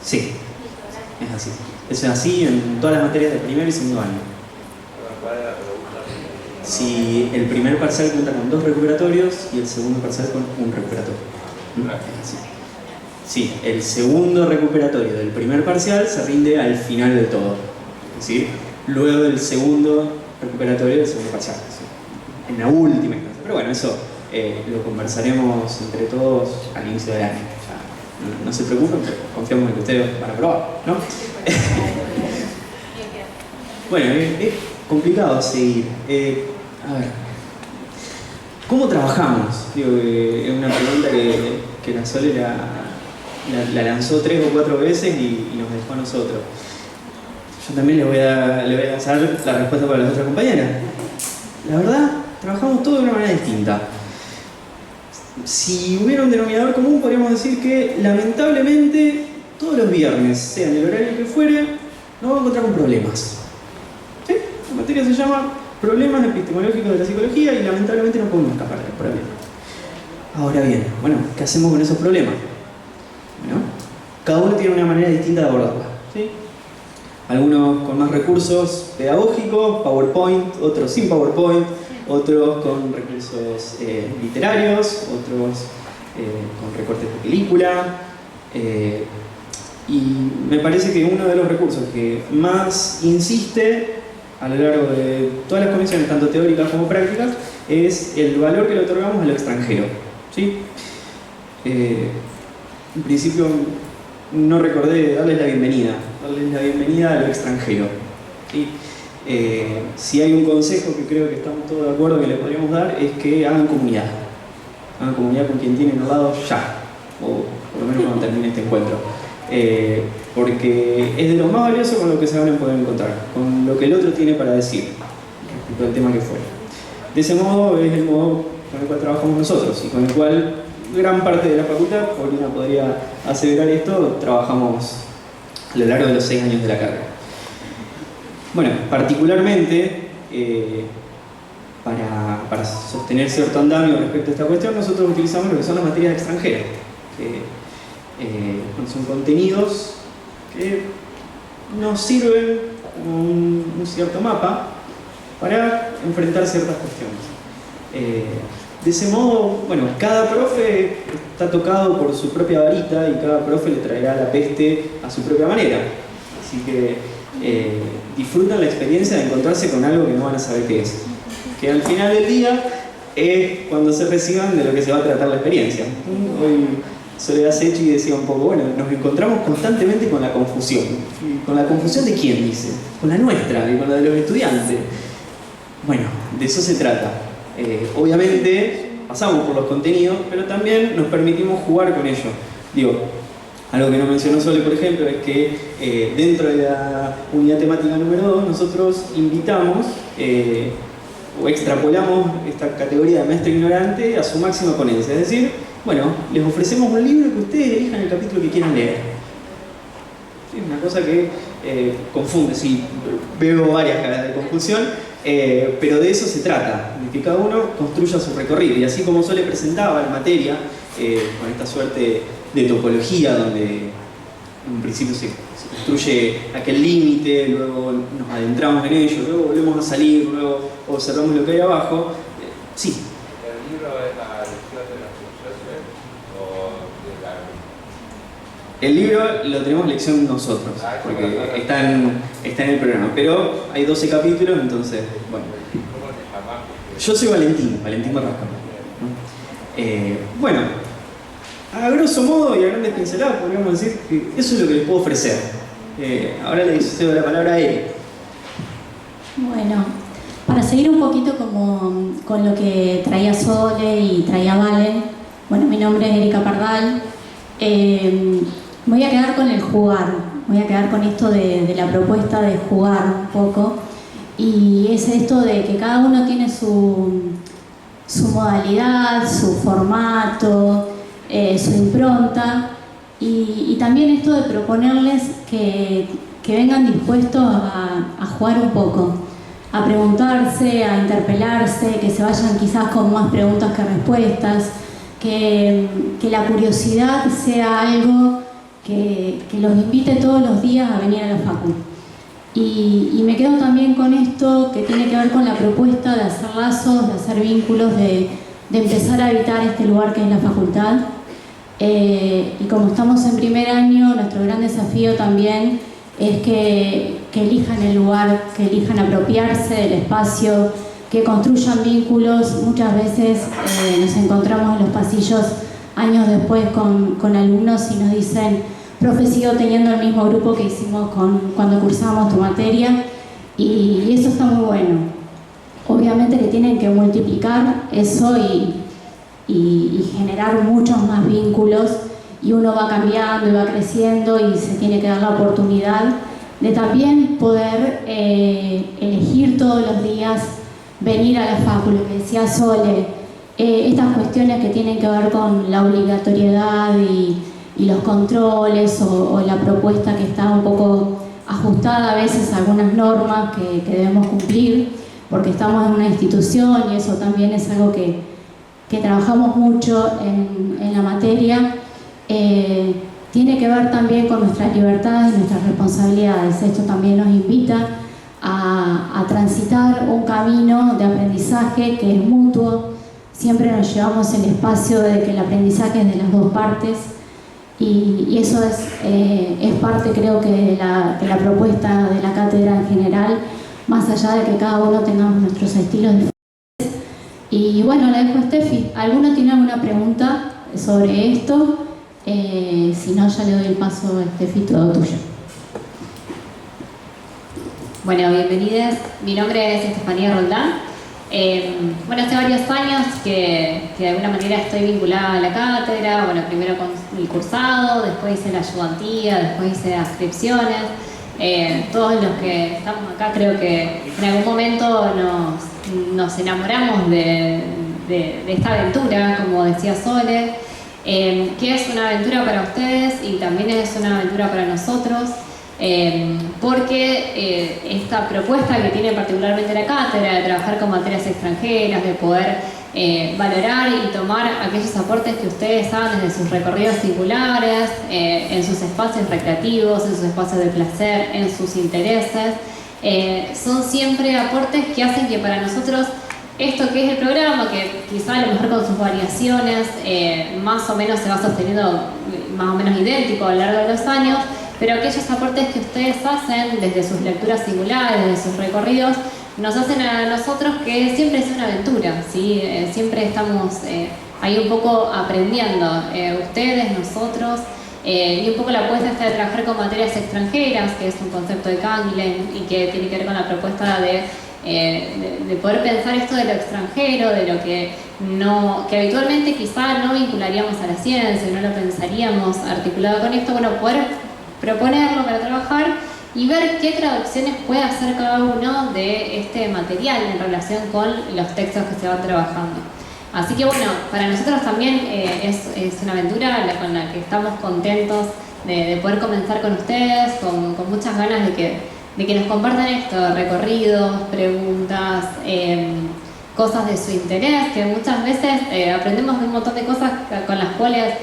Sí, es así. Es así en todas las materias de primer y segundo año. Si el primer parcial cuenta con 2 recuperatorios y el segundo parcial con 1 recuperatorio. Es así. Sí, el segundo recuperatorio del primer parcial se rinde al final de todo. ¿Sí? Luego del segundo recuperatorio del segundo parcial. ¿Sí? En la última instancia. Pero bueno, eso lo conversaremos entre todos al inicio del año. Ya, no se preocupen, confiamos en que ustedes van a probar, ¿no? Bueno, es complicado seguir. A ver, ¿cómo trabajamos? Digo, es una pregunta que la Sole la lanzó 3 o 4 veces y nos dejó a nosotros. Yo también le voy a lanzar la respuesta para las otras compañeras. La verdad, trabajamos todos de una manera distinta. Si hubiera un denominador común, podríamos decir que lamentablemente todos los viernes, sea en el horario que fuere, nos vamos a encontrar con problemas. ¿Sí? La materia se llama Problemas Epistemológicos de la Psicología y lamentablemente no podemos escapar del problema. Ahora bien, bueno, ¿qué hacemos con esos problemas? Bueno, cada uno tiene una manera distinta de abordarla. ¿Sí? Algunos con más recursos pedagógicos, PowerPoint, otros sin PowerPoint, otros con recursos literarios, otros con recortes de película. Y me parece que uno de los recursos que más insiste a lo largo de todas las comisiones, tanto teóricas como prácticas, es el valor que le otorgamos a lo extranjero. ¿Sí? En principio no recordé darles la bienvenida a lo extranjero. ¿Sí? Si hay un consejo que creo que estamos todos de acuerdo que les podríamos dar, es que hagan comunidad con quien tienen al lado ya, o por lo menos cuando termine este encuentro, porque es de lo más valioso con lo que se van a poder encontrar, con lo que el otro tiene para decir respecto al tema que fuera. De ese modo es el modo con el cual trabajamos nosotros y con el cual gran parte de la facultad, Paulina podría aseverar esto, trabajamos a lo largo de los 6 años de la carrera. Bueno, particularmente para sostener cierto andamio respecto a esta cuestión, nosotros utilizamos lo que son las materias extranjeras, que son contenidos que nos sirven como un cierto mapa para enfrentar ciertas cuestiones. De ese modo, bueno, cada profe está tocado por su propia varita y cada profe le traerá la peste a su propia manera. Así que disfrutan la experiencia de encontrarse con algo que no van a saber qué es. Que al final del día es cuando se reciban de lo que se va a tratar la experiencia. Hoy Soledad Sechi decía un poco, bueno, nos encontramos constantemente con la confusión. ¿Con la confusión de quién, dice? Con la nuestra y con la de los estudiantes. Bueno, de eso se trata. Obviamente pasamos por los contenidos, pero también nos permitimos jugar con ellos. Digo, algo que no mencionó Sole, por ejemplo, es que dentro de la unidad temática número 2 nosotros invitamos o extrapolamos esta categoría de maestro ignorante a su máxima ponencia. Es decir, bueno, les ofrecemos un libro que ustedes elijan el capítulo que quieran leer. Sí, una cosa que confunde, sí, veo varias caras de confusión, pero de eso se trata, de que cada uno construya su recorrido. Y así como Sole presentaba la materia, con esta suerte de topología, donde en principio se construye aquel límite, luego nos adentramos en ello, luego volvemos a salir, luego observamos lo que hay abajo. Sí. ¿El libro es la lección de las funciones o de la...? El libro lo tenemos lección nosotros, porque está en el programa, pero hay 12 capítulos, entonces, bueno. ¿Cómo te llamas? Yo soy Valentín Barrasca. Bueno, a grosso modo y a grandes pinceladas podríamos decir que eso es lo que les puedo ofrecer. Ahora le cedo la palabra a él. Bueno, para seguir un poquito con lo que traía Sole y traía Valen, bueno, mi nombre es Erika Pardal. Me voy a quedar con el jugar, voy a quedar con esto de la propuesta de jugar un poco, y es esto de que cada uno tiene su modalidad, su formato, su impronta, y también esto de proponerles que vengan dispuestos a jugar un poco, a preguntarse, a interpelarse, que se vayan quizás con más preguntas que respuestas, que la curiosidad sea algo que los invite todos los días a venir a la facu. Y me quedo también con esto que tiene que ver con la propuesta de hacer lazos, de hacer vínculos, de empezar a habitar este lugar que es la facultad. Y como estamos en primer año, nuestro gran desafío también es que elijan el lugar, que elijan apropiarse del espacio, que construyan vínculos. Muchas veces nos encontramos en los pasillos años después con alumnos y nos dicen: profe, sigo teniendo el mismo grupo que hicimos cuando cursamos tu materia, y eso está muy bueno. Obviamente que tienen que multiplicar eso y generar muchos más vínculos, y uno va cambiando y va creciendo y se tiene que dar la oportunidad de también poder elegir todos los días venir a la facu, lo que decía Sole, estas cuestiones que tienen que ver con la obligatoriedad y los controles o la propuesta que está un poco ajustada a veces a algunas normas que debemos cumplir porque estamos en una institución, y eso también es algo que trabajamos mucho en la materia. Tiene que ver también con nuestras libertades y nuestras responsabilidades. Esto también nos invita a transitar un camino de aprendizaje que es mutuo. Siempre nos llevamos el espacio de que el aprendizaje es de las dos partes, y eso es parte, creo que, de la propuesta de la cátedra en general, más allá de que cada uno tengamos nuestros estilos diferentes. Y bueno, la dejo a Steffi. ¿Alguno tiene alguna pregunta sobre esto? Si no, ya le doy el paso a Steffi, todo tuyo. Bueno, bienvenidas. Mi nombre es Estefanía Roldán. Bueno, hace varios años que de alguna manera estoy vinculada a la cátedra. Bueno, primero con el cursado, después hice la ayudantía, después hice ascripciones. Todos los que estamos acá creo que en algún momento nos enamoramos de esta aventura, como decía Sole, que es una aventura para ustedes y también es una aventura para nosotros. Porque esta propuesta que tiene particularmente la cátedra de trabajar con materias extranjeras, de poder valorar y tomar aquellos aportes que ustedes hagan desde sus recorridos singulares, en sus espacios recreativos, en sus espacios de placer, en sus intereses, son siempre aportes que hacen que para nosotros esto que es el programa, que quizá a lo mejor con sus variaciones más o menos se va sosteniendo más o menos idéntico a lo largo de los años, pero aquellos aportes que ustedes hacen desde sus lecturas singulares, desde sus recorridos, nos hacen a nosotros que siempre es una aventura, ¿sí? Siempre estamos ahí un poco aprendiendo, ustedes, nosotros, y un poco la apuesta está de trabajar con materias extranjeras, que es un concepto de Canguilhem y que tiene que ver con la propuesta de poder pensar esto de lo extranjero, de lo que habitualmente quizá no vincularíamos a la ciencia, no lo pensaríamos articulado con esto. Bueno, poder proponerlo para trabajar y ver qué traducciones puede hacer cada uno de este material en relación con los textos que se van trabajando. Así que bueno, para nosotros también es una aventura con la que estamos contentos de poder comenzar con ustedes, con muchas ganas de que nos compartan esto, recorridos, preguntas, cosas de su interés, que muchas veces aprendemos de un montón de cosas con las cuales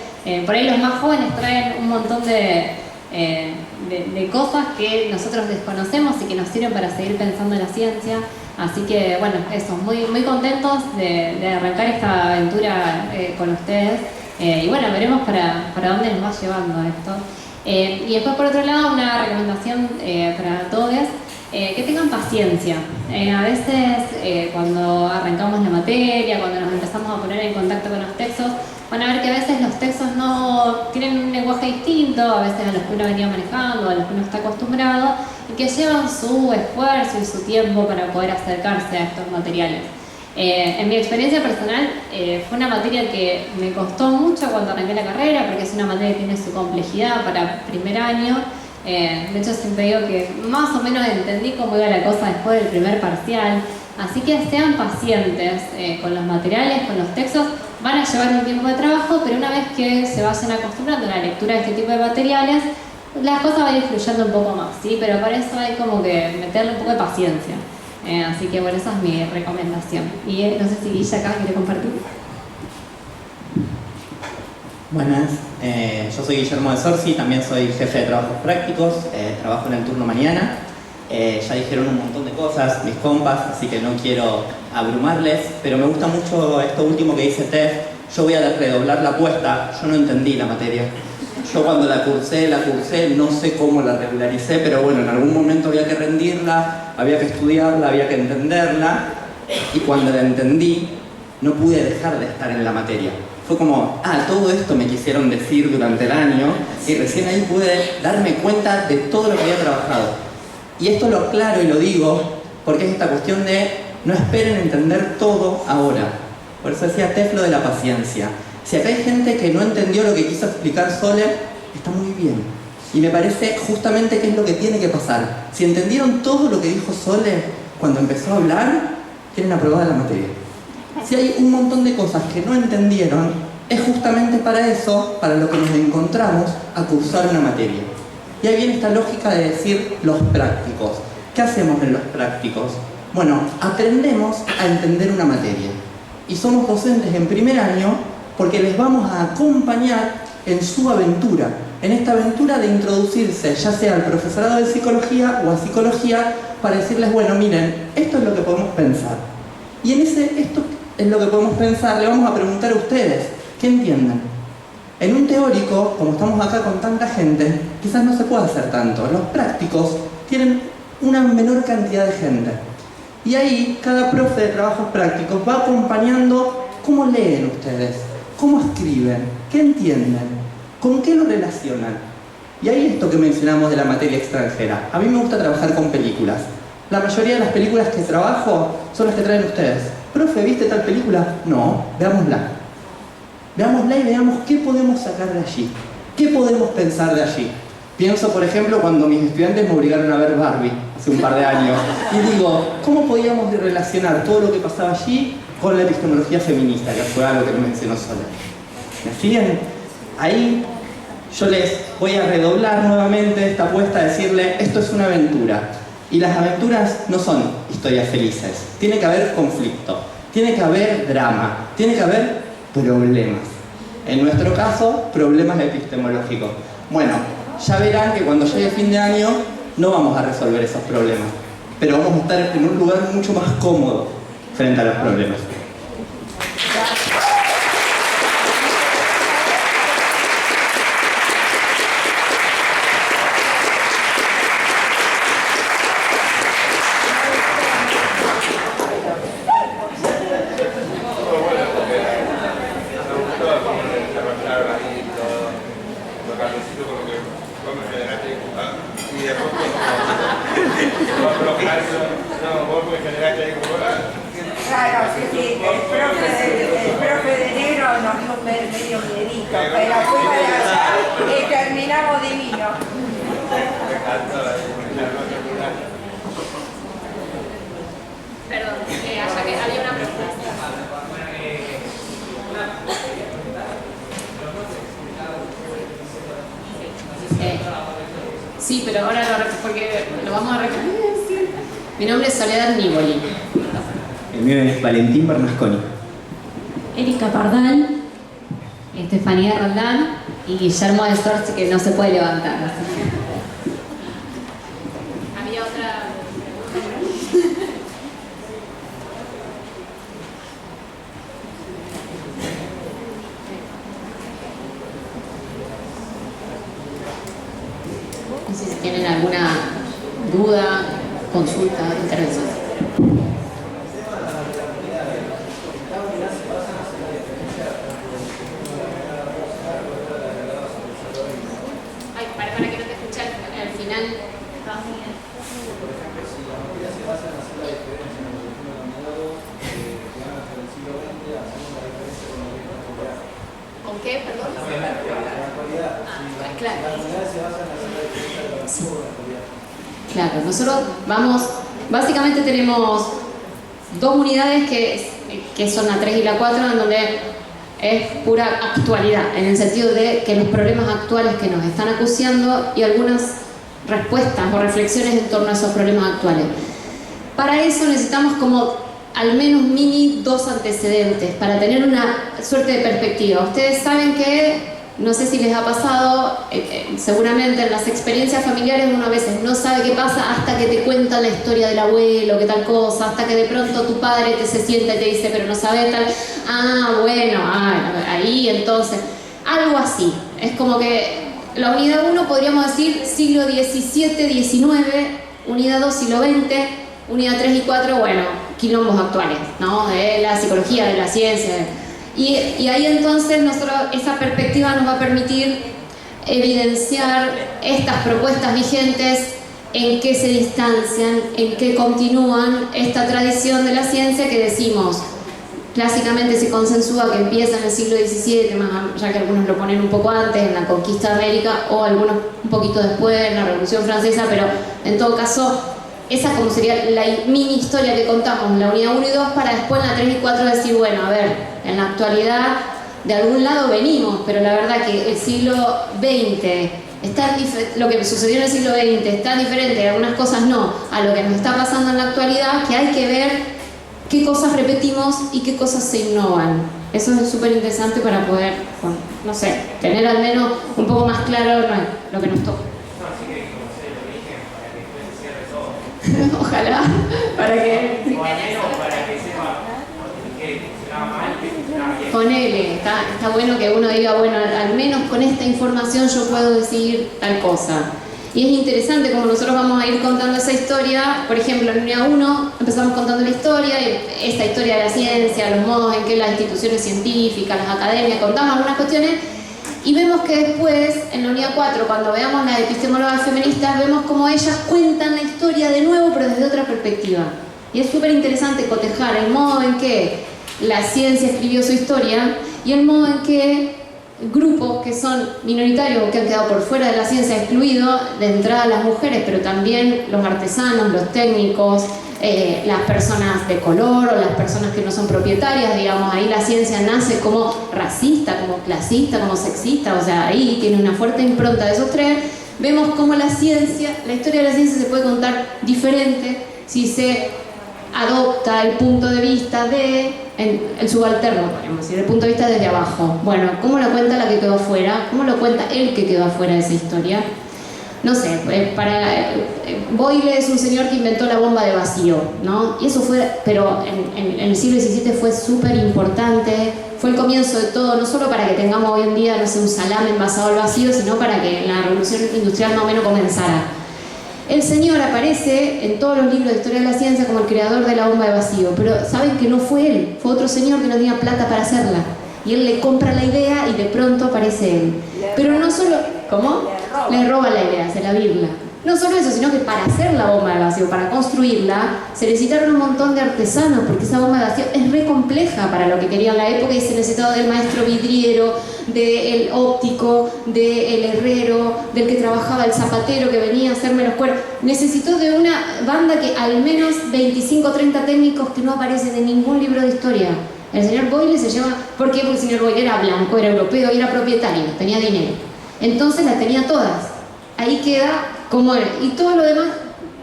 por ahí los más jóvenes traen un montón de cosas que nosotros desconocemos y que nos sirven para seguir pensando en la ciencia. Así que bueno, eso, muy, muy contentos de arrancar esta aventura con ustedes, y bueno, veremos para dónde nos va llevando esto. Y después, por otro lado, una recomendación para todos, que tengan paciencia. A veces cuando arrancamos la materia, cuando nos empezamos a poner en contacto con los textos, van a ver que a veces los textos no tienen un lenguaje distinto, a veces a los que uno venía manejando, a los que uno está acostumbrado, y que llevan su esfuerzo y su tiempo para poder acercarse a estos materiales. En mi experiencia personal, fue una materia que me costó mucho cuando arranqué la carrera, porque es una materia que tiene su complejidad para primer año. De hecho, siempre digo que más o menos entendí cómo iba la cosa después del primer parcial. Así que sean pacientes con los materiales, con los textos. Van a llevar un tiempo de trabajo, pero una vez que se vayan acostumbrando a la lectura de este tipo de materiales, las cosas van a ir fluyendo un poco más, ¿sí? Pero para eso hay como que meterle un poco de paciencia. Así que bueno, esa es mi recomendación. Y no sé si Guilla acá quiere compartir. Buenas, yo soy Guillermo de Sorsi, también soy jefe de trabajos prácticos, trabajo en el turno mañana. Ya dijeron un montón de cosas mis compas, así que no quiero abrumarles, pero me gusta mucho esto último que dice Tef. Yo voy a redoblar la apuesta. Yo no entendí la materia. Yo cuando la cursé, no sé cómo la regularicé, pero bueno, en algún momento había que rendirla, había que estudiarla, había que entenderla. Y cuando la entendí, no pude dejar de estar en la materia. Fue como, todo esto me quisieron decir durante el año, y recién ahí pude darme cuenta de todo lo que había trabajado. Y esto lo aclaro y lo digo porque es esta cuestión de no esperen entender todo ahora. Por eso decía Teflo de la paciencia. Si acá hay gente que no entendió lo que quiso explicar Sole, está muy bien. Y me parece justamente que es lo que tiene que pasar. Si entendieron todo lo que dijo Sole cuando empezó a hablar, tienen aprobada la materia. Si hay un montón de cosas que no entendieron, es justamente para eso, para lo que nos encontramos a cursar una materia. Y ahí viene esta lógica de decir los prácticos. ¿Qué hacemos en los prácticos? Bueno, aprendemos a entender una materia. Y somos docentes en primer año porque les vamos a acompañar en su aventura. En esta aventura de introducirse, ya sea al profesorado de psicología o a psicología, para decirles, bueno, miren, esto es lo que podemos pensar. Y en esto es lo que podemos pensar, le vamos a preguntar a ustedes, ¿qué entienden? En un teórico, como estamos acá con tanta gente, quizás no se pueda hacer tanto. Los prácticos tienen una menor cantidad de gente. Y ahí, cada profe de trabajos prácticos va acompañando cómo leen ustedes, cómo escriben, qué entienden, con qué lo relacionan. Y ahí esto que mencionamos de la materia extranjera. A mí me gusta trabajar con películas. La mayoría de las películas que trabajo son las que traen ustedes. Profe, ¿viste tal película? No, veámosla. Veámosla y veamos qué podemos sacar de allí. ¿Qué podemos pensar de allí? Pienso, por ejemplo, cuando mis estudiantes me obligaron a ver Barbie hace un par de años. Y digo, ¿cómo podíamos relacionar todo lo que pasaba allí con la epistemología feminista? Que fue algo que mencionó Sole. ¿Me siguen? Ahí yo les voy a redoblar nuevamente esta apuesta a decirle, esto es una aventura. Y las aventuras no son historias felices. Tiene que haber conflicto, tiene que haber drama, tiene que haber problemas. En nuestro caso, problemas epistemológicos. Bueno, ya verán que cuando llegue fin de año no vamos a resolver esos problemas, pero vamos a estar en un lugar mucho más cómodo frente a los problemas. Claro, sí, el profe de negro nos dio medio miedito, pero fuimos de allá y terminamos divino. Perdón, allá que había una pregunta. Sí, pero ahora porque lo vamos a repetir. Mi nombre es Soledad Niboli. El mío es Valentín Bernasconi. Erika Pardal. Estefanía Roldán y Guillermo de Sorsi, que no se puede levantar. Así que... Había otra... No sé si tienen alguna duda, consulta, intervención. Ay, para que no te escuchen al final. ¿Con qué, perdón? Claro. Sí. Claro, nosotros básicamente tenemos dos unidades que son la 3 y la 4, en donde es pura actualidad, en el sentido de que los problemas actuales que nos están acuciando y algunas respuestas o reflexiones en torno a esos problemas actuales. Para eso necesitamos como al menos mini 2 antecedentes, para tener una suerte de perspectiva. Ustedes saben que, no sé si les ha pasado, seguramente en las experiencias familiares uno a veces no sabe qué pasa hasta que te cuentan la historia del abuelo, qué tal cosa, hasta que de pronto tu padre se sienta y te dice, pero no sabe tal, bueno, ahí entonces, algo así. Es como que la unidad 1 podríamos decir siglo XVII, XIX, unidad 2 siglo XX, unidad 3 y 4, bueno, quilombos actuales, ¿no? De la psicología, de la ciencia. Y ahí entonces esa perspectiva nos va a permitir evidenciar estas propuestas vigentes, en qué se distancian, en qué continúan esta tradición de la ciencia que decimos, clásicamente se consensúa que empieza en el siglo XVII, ya que algunos lo ponen un poco antes, en la conquista de América, o algunos un poquito después, en la Revolución Francesa, pero en todo caso, esa como sería la mini historia que contamos, la unidad 1 y 2, para después en la 3 y 4 decir, bueno, a ver, en la actualidad de algún lado venimos, pero la verdad que el siglo XX, lo que sucedió en el siglo XX es tan diferente, algunas cosas no, a lo que nos está pasando en la actualidad, que hay que ver qué cosas repetimos y qué cosas se innovan. Eso es súper interesante para poder, no sé, tener al menos un poco más claro lo que nos toca. Ojalá, para que... Ponele, está bueno que uno diga, bueno, al menos con esta información yo puedo decir tal cosa. Y es interesante como nosotros vamos a ir contando esa historia. Por ejemplo, en unidad 1 empezamos contando la historia, esta historia de la ciencia, los modos en que las instituciones científicas, las academias, contamos algunas cuestiones, y vemos que después, en la unidad 4, cuando veamos las epistemólogas feministas, vemos cómo ellas cuentan la historia de nuevo, pero desde otra perspectiva. Y es súper interesante cotejar el modo en que la ciencia escribió su historia y el modo en que grupos que son minoritarios o que han quedado por fuera de la ciencia, excluidos de entrada las mujeres, pero también los artesanos, los técnicos, las personas de color o las personas que no son propietarias, digamos, ahí la ciencia nace como racista, como clasista, como sexista, o sea, ahí tiene una fuerte impronta de esos tres. Vemos cómo la historia de la ciencia se puede contar diferente si se adopta el punto de vista el subalterno, podemos decir, el punto de vista desde abajo. Bueno, ¿cómo lo cuenta la que quedó afuera? ¿Cómo lo cuenta el que quedó afuera de esa historia? No sé, Boyle es un señor que inventó la bomba de vacío, ¿no? Y eso pero en el siglo XVII fue súper importante, fue el comienzo de todo, no solo para que tengamos hoy en día, no sé, un salame envasado al vacío, sino para que la revolución industrial más o menos comenzara. El señor aparece en todos los libros de historia de la ciencia como el creador de la bomba de vacío, pero saben que no fue él, fue otro señor que no tenía plata para hacerla. Y él le compra la idea y de pronto aparece él. Pero no solo... ¿Cómo? Le roba la idea, se la birla. No solo eso, sino que para hacer la bomba de vacío, para construirla, se necesitaron un montón de artesanos, porque esa bomba de vacío es re compleja para lo que quería en la época y se necesitaba del maestro vidriero, del óptico, del herrero, del que trabajaba, el zapatero que venía a hacerme los cuerpos. Necesitó de una banda que al menos 25 o 30 técnicos que no aparecen en ningún libro de historia. El señor Boyle se llama... ¿Por qué? Porque el señor Boyle era blanco, era europeo y era propietario, tenía dinero. Entonces las tenía todas. Ahí queda como era. Y todo lo demás,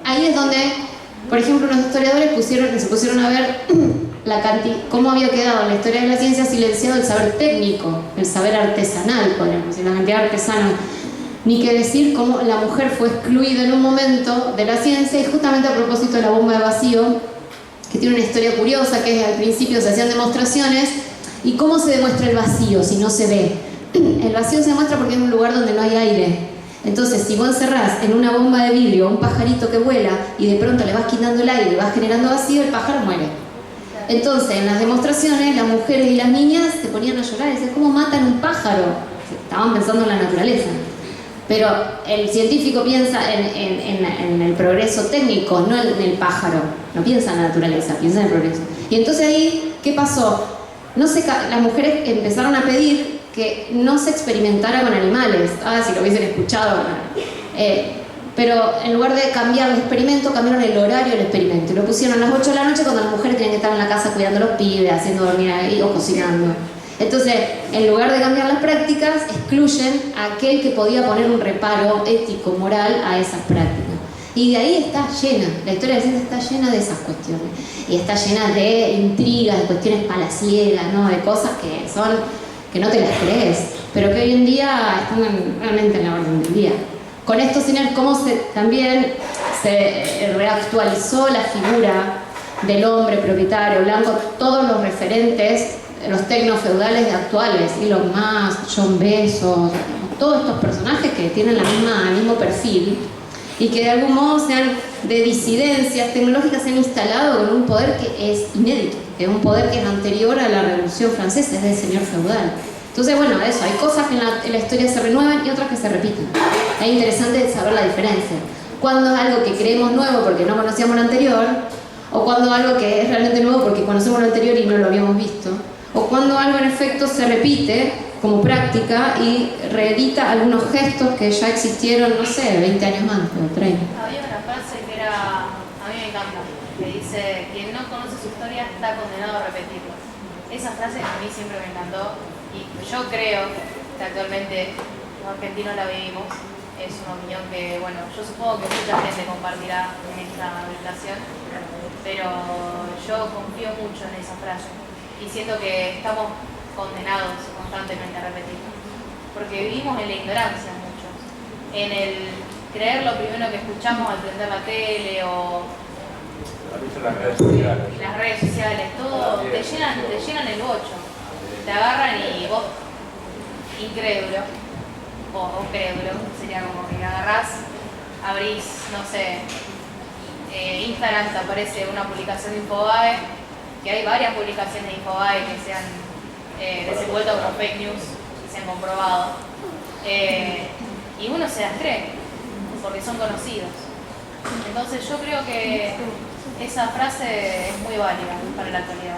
ahí es donde, por ejemplo, los historiadores se pusieron a ver cómo había quedado en la historia de la ciencia silenciado el saber técnico, el saber artesanal, podríamos decir, la cantidad de artesanos. Ni que decir cómo la mujer fue excluida en un momento de la ciencia, y justamente a propósito de la bomba de vacío, que tiene una historia curiosa, que es al principio se hacían demostraciones, y cómo se demuestra el vacío si no se ve. El vacío se demuestra porque es un lugar donde no hay aire. Entonces, si vos encerrás en una bomba de vidrio a un pajarito que vuela y de pronto le vas quitando el aire y vas generando vacío, el pájaro muere. Entonces, en las demostraciones, las mujeres y las niñas se ponían a llorar y decían, ¿cómo matan un pájaro? Estaban pensando en la naturaleza. Pero el científico piensa en el progreso técnico, no en el pájaro. No piensa en la naturaleza, piensa en el progreso. Y entonces ahí, ¿qué pasó? Las mujeres empezaron a pedir que no se experimentara con animales. Si lo hubiesen escuchado. Pero en lugar de cambiar el experimento, cambiaron el horario del experimento. Y lo pusieron a las 8 de la noche cuando las mujeres tenían que estar en la casa cuidando a los pibes, haciendo dormir ahí o cocinando. Entonces, en lugar de cambiar las prácticas, excluyen a aquel que podía poner un reparo ético, moral a esas prácticas. Y de ahí está llena, la historia de la ciencia está llena de esas cuestiones. Y está llena de intrigas, de cuestiones palaciegas, ¿no? De cosas que no te las crees, pero que hoy en día están realmente en la orden del día. Con esto, señor, cómo también se reactualizó la figura del hombre propietario blanco, todos los referentes, los tecnofeudales actuales, Elon Musk, John Bezos, todos estos personajes que tienen el mismo perfil. Y y que de algún modo de disidencias tecnológicas se han instalado con un poder que es inédito, que es un poder que es anterior a la Revolución Francesa, es del señor feudal. Entonces, bueno, eso, hay cosas que en la historia se renuevan y otras que se repiten. Es interesante saber la diferencia. Cuando es algo que creemos nuevo porque no conocíamos lo anterior, o cuando algo que es realmente nuevo porque conocemos lo anterior y no lo habíamos visto, o cuando algo en efecto se repite como práctica y reedita algunos gestos que ya existieron, no sé, 20 años antes o 30. Había una frase que era, a mí me encanta, que dice: quien no conoce su historia está condenado a repetirla. Esa frase a mí siempre me encantó y yo creo que actualmente los argentinos la vivimos. Es una opinión que, bueno, yo supongo que mucha gente compartirá en esta habitación, pero yo confío mucho en esa frase y siento que estamos condenados constantemente a repetirla, porque vivimos en la ignorancia muchos, en el creer lo primero que escuchamos al prender la tele o las redes sociales, todo te llenan el bocho, te agarran y vos, incrédulo o crédulo, sería como que agarrás, abrís, no sé, Instagram, te aparece una publicación de Infobae, que hay varias publicaciones de Infobae que se han desenvuelto como fake news, se han comprobado, y uno se las cree porque son conocidos. Entonces yo creo que esa frase es muy válida para la actualidad.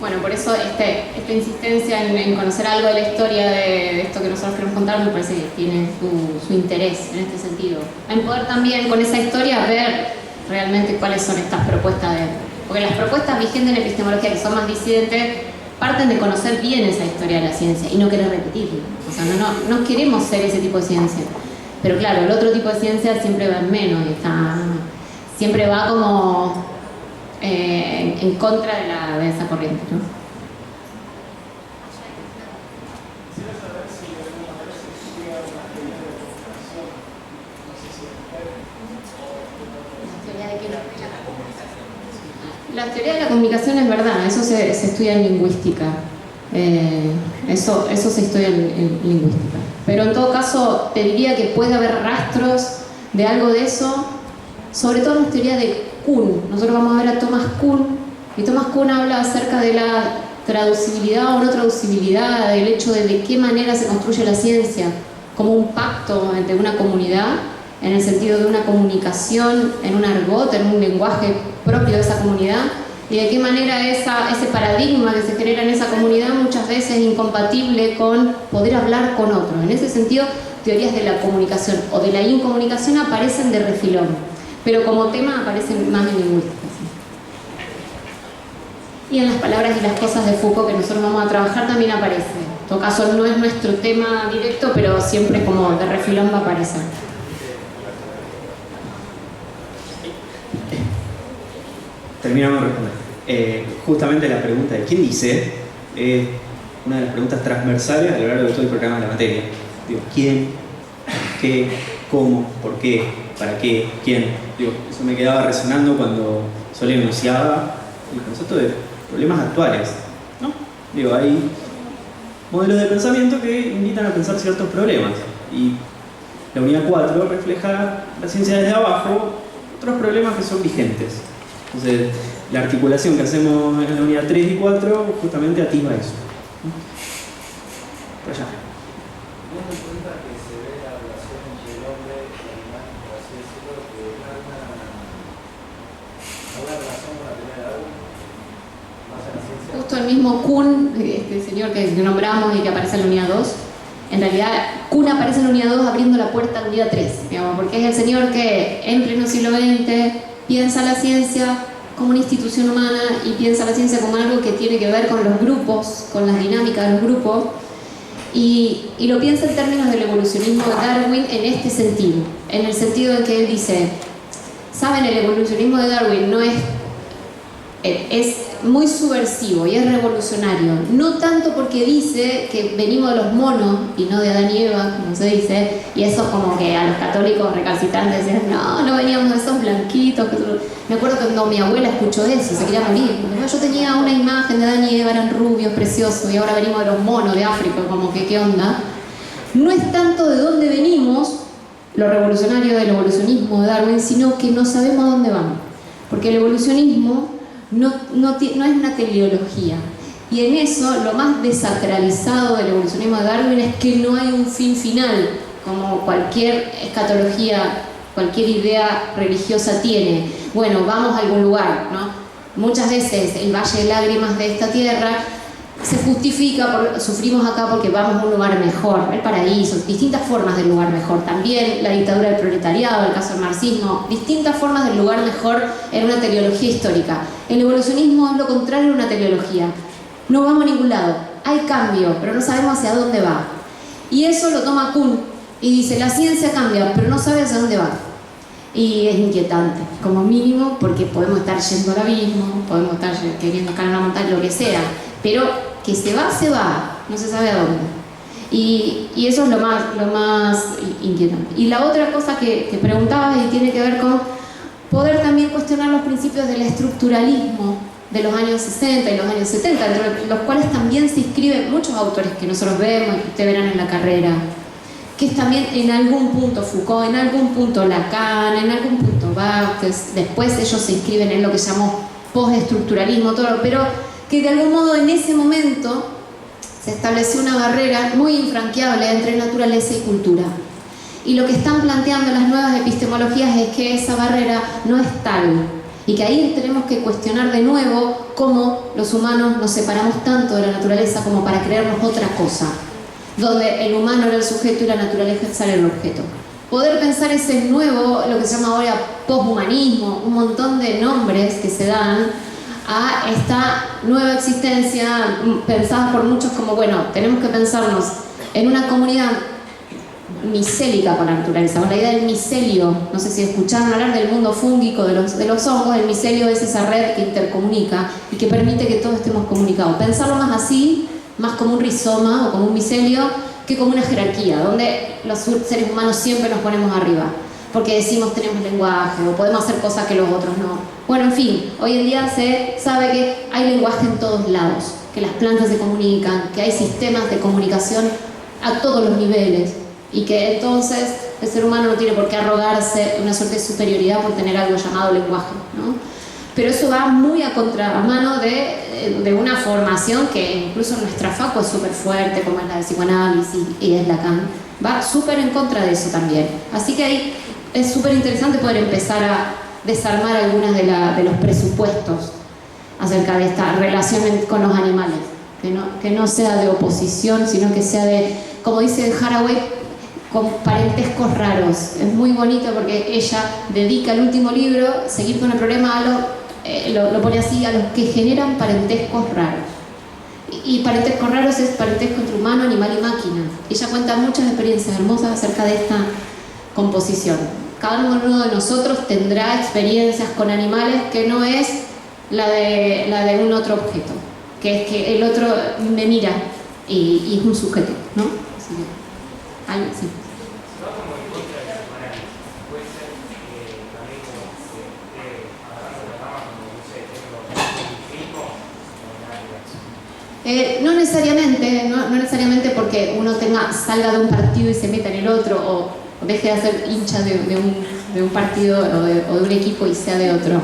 Bueno, por eso esta insistencia en conocer algo de la historia de esto que nosotros queremos contar me parece que tiene su interés en este sentido. En poder también con esa historia ver realmente cuáles son estas propuestas porque las propuestas vigentes en epistemología que son más disidentes parten de conocer bien esa historia de la ciencia y no querer repetirla. O sea, no queremos ser ese tipo de ciencia. Pero claro, el otro tipo de ciencia siempre va en menos y siempre va como en contra de esa corriente, ¿no? La teoría de la comunicación es verdad, eso se estudia en lingüística. Eso se estudia en lingüística. Pero en todo caso, te diría que puede haber rastros de algo de eso, sobre todo en la teoría de Kuhn. Nosotros vamos a ver a Thomas Kuhn, y Thomas Kuhn habla acerca de la traducibilidad o no traducibilidad, del hecho de qué manera se construye la ciencia, como un pacto entre una comunidad, en el sentido de una comunicación en un argot, en un lenguaje propio de esa comunidad, y de qué manera ese paradigma que se genera en esa comunidad muchas veces es incompatible con poder hablar con otro. En ese sentido, teorías de la comunicación o de la incomunicación aparecen de refilón, pero como tema aparecen más en lingüística. Y en las palabras y las cosas de Foucault, que nosotros vamos a trabajar, también aparece. En todo caso, no es nuestro tema directo, pero siempre como de refilón va a aparecer. Terminamos de responder. Justamente la pregunta de quién dice es una de las preguntas transversales a lo largo de todo el programa de la materia. Digo, ¿quién? ¿Qué? ¿Cómo? ¿Por qué? ¿Para qué? ¿Quién? Digo, eso me quedaba resonando cuando Sole enunciaba el concepto de problemas actuales, ¿no? Digo, hay modelos de pensamiento que invitan a pensar ciertos problemas y la unidad 4 refleja la ciencia desde abajo, otros problemas que son vigentes. Entonces, la articulación que hacemos en la unidad 3 y 4 justamente atisba eso. Por allá. Teniendo en cuenta que se ve la relación entre el hombre y el animal, por así decirlo, que alguna relación con la teoría de Darwin, más en la ciencia. Justo el mismo Kuhn, este señor que nombramos y que aparece en la unidad 2, en realidad Kuhn aparece en la unidad 2 abriendo la puerta a la unidad 3, digamos, porque es el señor que en pleno siglo XX piensa la ciencia como una institución humana y piensa la ciencia como algo que tiene que ver con los grupos, con las dinámicas de los grupos, y lo piensa en términos del evolucionismo de Darwin en este sentido, en el sentido en que él dice, ¿saben? El evolucionismo de Darwin no es muy subversivo y es revolucionario, no tanto porque dice que venimos de los monos y no de Adán y Eva, como se dice, y eso como que a los católicos recalcitrantes decían, no veníamos de esos blanquitos. Me acuerdo que cuando mi abuela escuchó eso, se quería morir, porque yo tenía una imagen de Adán y Eva, eran rubios, preciosos, y ahora venimos de los monos de África, como que qué onda. No es tanto de dónde venimos, lo revolucionario del evolucionismo de Darwin, sino que no sabemos a dónde vamos. Porque el evolucionismo no es una teleología. Y en eso, lo más desacralizado del evolucionismo de Darwin es que no hay un fin final, como cualquier escatología, cualquier idea religiosa tiene. Bueno, vamos a algún lugar, ¿no? Muchas veces el valle de lágrimas de esta tierra se justifica, sufrimos acá porque vamos a un lugar mejor, el paraíso, distintas formas del lugar mejor. También la dictadura del proletariado, el caso del marxismo, distintas formas del lugar mejor en una teleología histórica. El evolucionismo es lo contrario de una teleología. No vamos a ningún lado, hay cambio, pero no sabemos hacia dónde va. Y eso lo toma Kuhn y dice, la ciencia cambia, pero no sabe hacia dónde va. Y es inquietante, como mínimo, porque podemos estar yendo al abismo, podemos estar queriendo escalar una montaña, lo que sea, pero que se va, no se sabe a dónde. Y eso es lo más inquietante. Y la otra cosa que preguntabas y tiene que ver con poder también cuestionar los principios del estructuralismo de los años 60 y los años 70, entre los cuales también se inscriben muchos autores que nosotros vemos y que ustedes verán en la carrera, que es también en algún punto Foucault, en algún punto Lacan, en algún punto Barthes. Después ellos se inscriben en lo que llamó postestructuralismo, todo, pero que de algún modo en ese momento se estableció una barrera muy infranqueable entre naturaleza y cultura. Y lo que están planteando las nuevas epistemologías es que esa barrera no es tal, y que ahí tenemos que cuestionar de nuevo cómo los humanos nos separamos tanto de la naturaleza como para creernos otra cosa, donde el humano era el sujeto y la naturaleza era el objeto. Poder pensar ese nuevo, lo que se llama ahora poshumanismo, un montón de nombres que se dan a esta nueva existencia, pensadas por muchos como, bueno, tenemos que pensarnos en una comunidad micélica con la naturaleza, con la idea del micelio. No sé si escucharon hablar del mundo fúngico de los hongos. El micelio es esa red que intercomunica y que permite que todos estemos comunicados. Pensarlo más así, más como un rizoma o como un micelio, que como una jerarquía, donde los seres humanos siempre nos ponemos arriba, porque decimos tenemos lenguaje o podemos hacer cosas que los otros no. Bueno, en fin, hoy en día se sabe que hay lenguaje en todos lados, que las plantas se comunican, que hay sistemas de comunicación a todos los niveles, y que entonces el ser humano no tiene por qué arrogarse una suerte de superioridad por tener algo llamado lenguaje, ¿no? Pero eso va muy a contramano de una formación que incluso en nuestra facu es súper fuerte, como es la de psicoanálisis y es Lacan. Va súper en contra de eso también. Así que ahí es súper interesante poder empezar a desarmar algunas de los presupuestos acerca de esta relación con los animales. Que no sea de oposición, sino que sea de, como dice Haraway, con parentescos raros. Es muy bonito porque ella dedica el último libro, Seguir con el problema, lo pone así, a los que generan parentescos raros. Y parentescos raros es parentesco entre humano, animal y máquina. Ella cuenta muchas experiencias hermosas acerca de esta composición. Cada uno de nosotros tendrá experiencias con animales que no es la de un otro objeto, que es que el otro me mira y es un sujeto, ¿no? Así que, algo así. No necesariamente porque uno salga de un partido y se meta en el otro, o deje de ser hincha de un partido o de un equipo y sea de otro.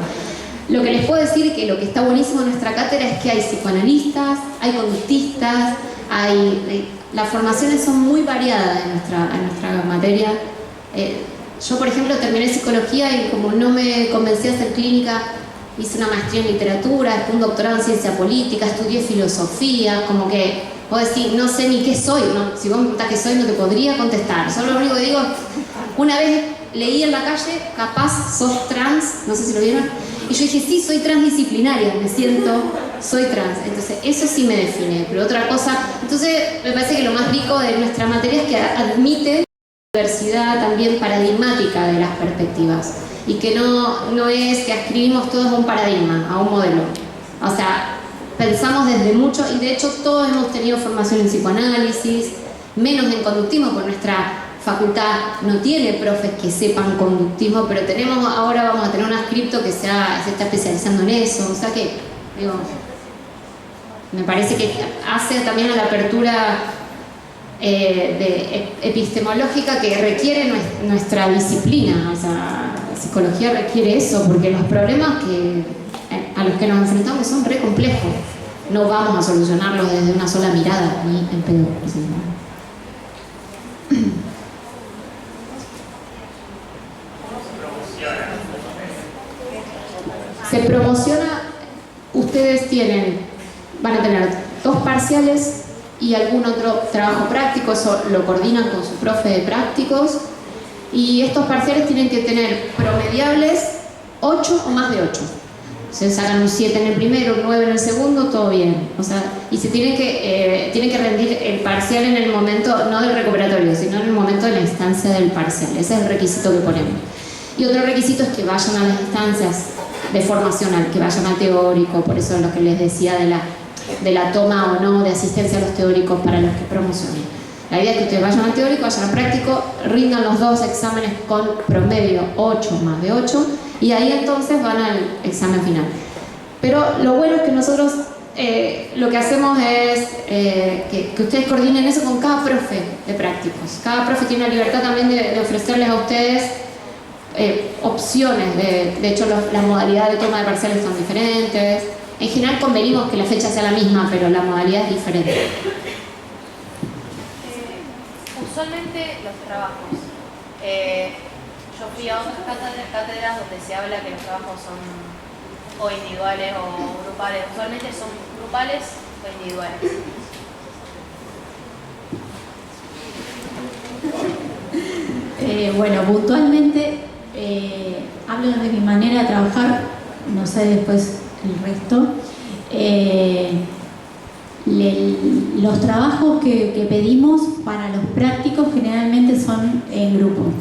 Lo que les puedo decir es que lo que está buenísimo en nuestra cátedra es que hay psicoanalistas, hay conductistas, las formaciones son muy variadas en nuestra materia. Yo, por ejemplo, terminé psicología y como no me convencía de hacer clínica, hice una maestría en literatura, después un doctorado en ciencia política, estudié filosofía, como que vos decís, no sé ni qué soy, ¿no? Si vos me preguntás qué soy no te podría contestar. Solo lo único que digo, una vez leí en la calle, capaz sos trans, no sé si lo vieron, y yo dije, sí, soy transdisciplinaria, soy trans, entonces eso sí me define, pero otra cosa, entonces me parece que lo más rico de nuestra materia es que admite diversidad también paradigmática de las perspectivas. Y que no es que ascribimos todos a un paradigma, a un modelo. O sea, pensamos desde mucho, y de hecho todos hemos tenido formación en psicoanálisis, menos en conductismo, porque nuestra facultad no tiene profes que sepan conductismo, pero ahora vamos a tener un adscripto que se está especializando en eso. O sea que, digo, me parece que hace también a la apertura epistemológica que requiere nuestra disciplina. O sea, la psicología requiere eso, porque los problemas a los que nos enfrentamos son re complejos. No vamos a solucionarlos desde una sola mirada, ni en pedo. Se promociona, ustedes van a tener 2 parciales y algún otro trabajo práctico, eso lo coordinan con su profe de prácticos, y estos parciales tienen que tener promediables 8 o más de 8. Se sacan un 7 en el primero, un 9 en el segundo, todo bien. O sea, y se tiene que rendir el parcial en el momento, no del recuperatorio, sino en el momento de la instancia del parcial. Ese es el requisito que ponemos. Y otro requisito es que vayan a las instancias de formacional, que vayan al teórico, por eso es lo que les decía de la toma o no de asistencia a los teóricos para los que promocionen. La idea es que ustedes vayan al teórico, vayan al práctico, rindan los 2 exámenes con promedio 8 más de 8, y ahí entonces van al examen final. Pero lo bueno es que nosotros lo que hacemos es que ustedes coordinen eso con cada profe de prácticos. Cada profe tiene la libertad también de ofrecerles a ustedes opciones. De hecho, la modalidad de toma de parciales son diferentes. En general convenimos que la fecha sea la misma, pero la modalidad es diferente. Usualmente los trabajos. Yo fui a otras cátedras donde se habla que los trabajos son o individuales o grupales. Usualmente son grupales o individuales. Bueno, puntualmente hablo de mi manera de trabajar, no sé después el resto. Los trabajos que pedimos para los prácticos generalmente son en grupo,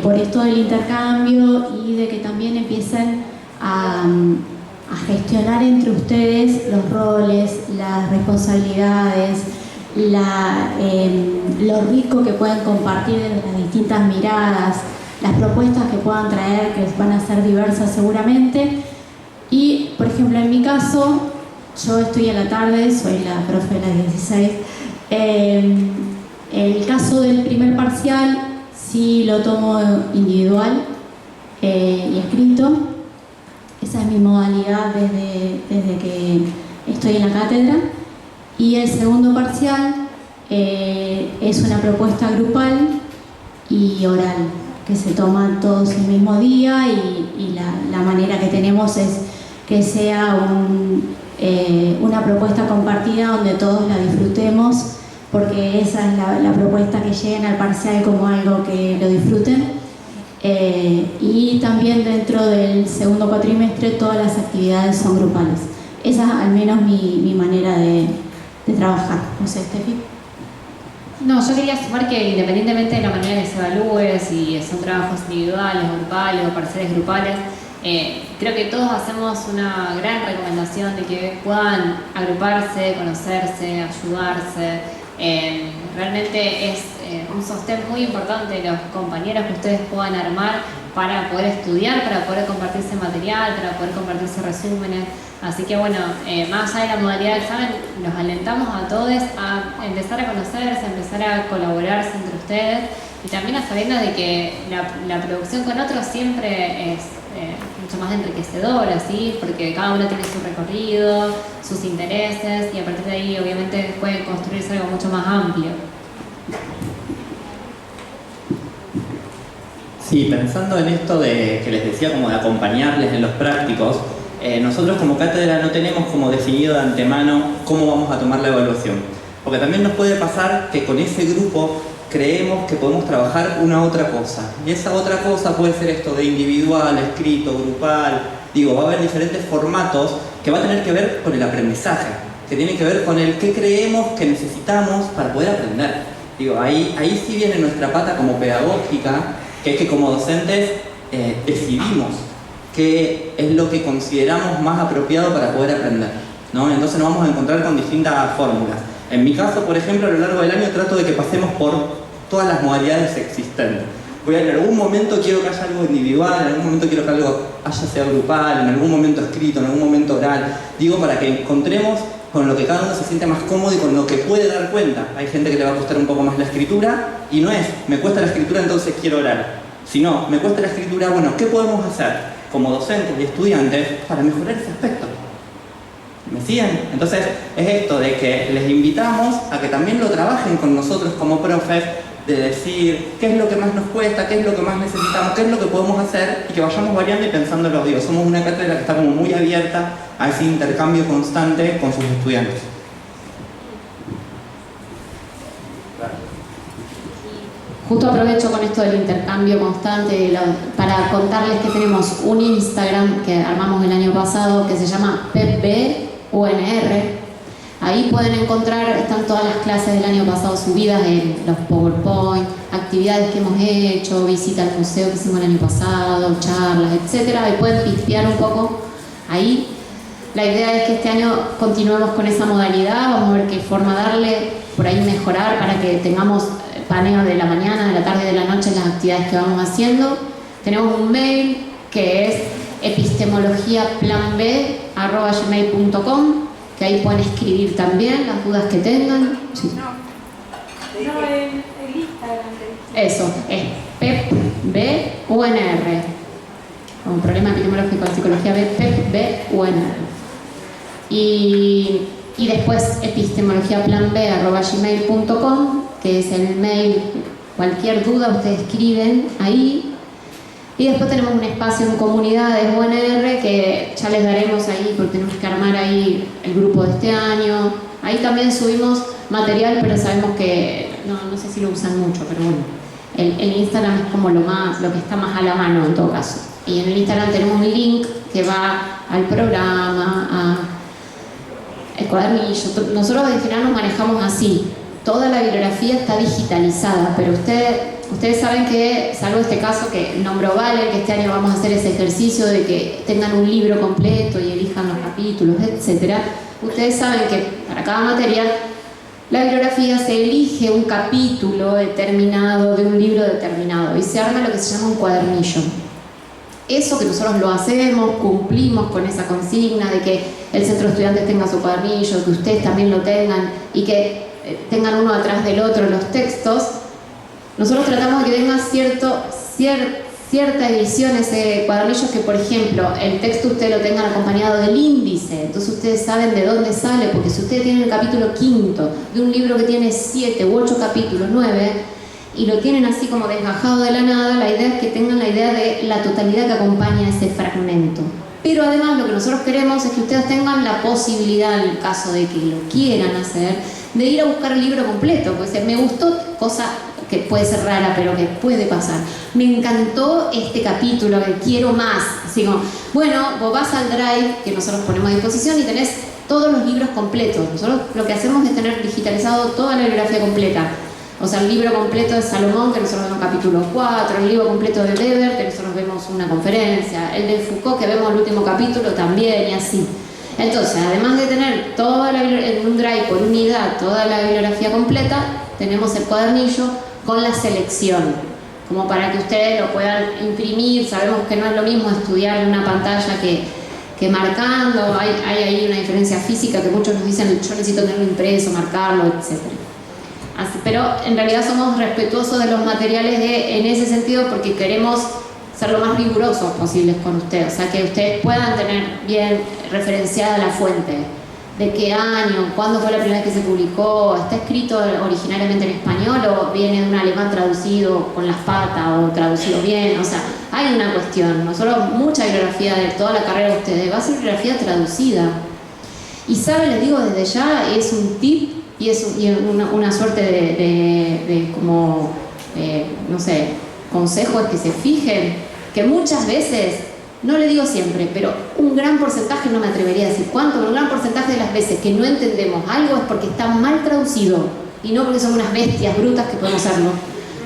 por esto del intercambio y de que también empiecen a gestionar entre ustedes los roles, las responsabilidades, lo rico que pueden compartir de las distintas miradas, las propuestas que puedan traer, que van a ser diversas seguramente. Y, por ejemplo, en mi caso, yo estoy a la tarde, soy la profe de las 16. El caso del primer parcial sí lo tomo individual y escrito. Esa es mi modalidad desde que estoy en la cátedra. Y el segundo parcial es una propuesta grupal y oral, que se toman todos el mismo día, y la manera que tenemos es que sea una propuesta compartida donde todos la disfrutemos, porque esa es la propuesta, que lleguen al parcial como algo que lo disfruten. Y también dentro del segundo cuatrimestre todas las actividades son grupales. Esa es al menos mi manera de trabajar. No sé, Steffi. No, yo quería sumar que independientemente de la manera que se evalúe, si son trabajos individuales, grupales o parciales grupales, creo que todos hacemos una gran recomendación de que puedan agruparse, conocerse, ayudarse. Realmente es un sostén muy importante los compañeros que ustedes puedan armar para poder estudiar, para poder compartirse material, para poder compartirse resúmenes. Así que bueno, más allá de la modalidad del examen, los alentamos a todos a empezar a conocerse, a empezar a colaborarse entre ustedes, y también a sabiendas de que la producción con otros siempre es mucho más enriquecedora, ¿sí? Porque cada uno tiene su recorrido, sus intereses, y a partir de ahí obviamente puede construirse algo mucho más amplio. Sí, pensando en esto que les decía, como de acompañarles en los prácticos, nosotros como cátedra no tenemos como definido de antemano cómo vamos a tomar la evaluación. Porque también nos puede pasar que con ese grupo creemos que podemos trabajar una otra cosa. Y esa otra cosa puede ser esto de individual, escrito, grupal. Digo, va a haber diferentes formatos que va a tener que ver con el aprendizaje, que tiene que ver con el qué creemos que necesitamos para poder aprender. Digo, ahí sí viene nuestra pata como pedagógica, que es que como docentes decidimos qué es lo que consideramos más apropiado para poder aprender, ¿no? Entonces nos vamos a encontrar con distintas fórmulas. En mi caso, por ejemplo, a lo largo del año trato de que pasemos por todas las modalidades existentes. En algún momento quiero que haya algo individual, en algún momento quiero que algo sea grupal, en algún momento escrito, en algún momento oral. Digo, para que encontremos, con lo que cada uno se siente más cómodo y con lo que puede dar cuenta. Hay gente que le va a costar un poco más la escritura y no es, me cuesta la escritura entonces quiero orar. Si no, me cuesta la escritura, bueno, ¿qué podemos hacer como docentes y estudiantes para mejorar ese aspecto? ¿Me siguen? Entonces es esto de que les invitamos a que también lo trabajen con nosotros como profes, de decir qué es lo que más nos cuesta, qué es lo que más necesitamos, qué es lo que podemos hacer y que vayamos variando y pensándolo. Digo, somos una cátedra que está como muy abierta a ese intercambio constante con sus estudiantes. Justo aprovecho con esto del intercambio constante para contarles que tenemos un Instagram que armamos el año pasado que se llama PepBUNR. Ahí pueden encontrar, están todas las clases del año pasado subidas en los PowerPoint, actividades que hemos hecho, visita al museo que hicimos el año pasado, charlas, etc. Ahí pueden pispear un poco ahí. La idea es que este año continuemos con esa modalidad, vamos a ver qué forma darle, por ahí mejorar para que tengamos paneo de la mañana, de la tarde y de la noche en las actividades que vamos haciendo. Tenemos un mail que es epistemologiaplanb@gmail.com, que ahí pueden escribir también las dudas que tengan. Sí. El Instagram. Eso, es PepBUNR. Como problema epistemológico de psicología B, PepBUNR. Y después epistemologiaplanb@gmail.com, que es el mail. Cualquier duda ustedes escriben ahí. Y después tenemos un espacio en comunidades UNR que ya les daremos ahí, porque tenemos que armar ahí el grupo de este año. Ahí también subimos material, pero sabemos que no sé si lo usan mucho, pero bueno, el Instagram es como lo que está más a la mano en todo caso. Y en el Instagram tenemos un link que va al programa, al cuadernillo. Nosotros en general nos manejamos así. Toda la bibliografía está digitalizada, pero ustedes saben que, salvo este caso que nombró Vale, que este año vamos a hacer ese ejercicio de que tengan un libro completo y elijan los capítulos, etc. Ustedes saben que para cada materia la bibliografía se elige un capítulo determinado de un libro determinado y se arma lo que se llama un cuadernillo. Eso que nosotros lo hacemos, cumplimos con esa consigna de que el centro de estudiantes tenga su cuadernillo, que ustedes también lo tengan y que tengan uno atrás del otro los textos. Nosotros tratamos de que tenga cierta edición ese cuadernillo, que por ejemplo el texto ustedes lo tengan acompañado del índice, entonces ustedes saben de dónde sale, porque si ustedes tienen el capítulo 5 de un libro que tiene 7 u 8 capítulos, 9, y lo tienen así como desgajado de la nada, la idea es que tengan la idea de la totalidad que acompaña ese fragmento. Pero además lo que nosotros queremos es que ustedes tengan la posibilidad, en el caso de que lo quieran hacer, de ir a buscar el libro completo, porque me gustó, cosa que puede ser rara, pero que puede pasar. Me encantó este capítulo, que quiero más. Así como, bueno, vos vas al Drive, que nosotros ponemos a disposición, y tenés todos los libros completos. Nosotros lo que hacemos es tener digitalizado toda la bibliografía completa. O sea, el libro completo de Salomón, que nosotros vemos capítulo 4, el libro completo de Weber, que nosotros vemos una conferencia, el de Foucault, que vemos el último capítulo también, y así. Entonces, además de tener en un Drive por unidad toda la bibliografía completa, tenemos el cuadernillo con la selección, como para que ustedes lo puedan imprimir. Sabemos que no es lo mismo estudiar en una pantalla que marcando, hay ahí una diferencia física que muchos nos dicen, yo necesito tenerlo impreso, marcarlo, etc. Pero en realidad somos respetuosos de los materiales en ese sentido, porque queremos ser lo más rigurosos posibles con ustedes, o sea, que ustedes puedan tener bien referenciada la fuente, de qué año, cuándo fue la primera vez que se publicó, está escrito originariamente en español o viene de un alemán traducido con las patas o traducido bien. O sea, hay una cuestión. Nosotros, mucha bibliografía de toda la carrera de ustedes va a ser bibliografía traducida. Y saben, les digo desde ya, es un tip y es una suerte de como, no sé, consejo, es que se fijen que muchas veces, no le digo siempre, pero un gran porcentaje, no me atrevería a decir cuánto, pero un gran porcentaje de las veces que no entendemos algo es porque está mal traducido y no porque somos unas bestias brutas que podemos hacerlo.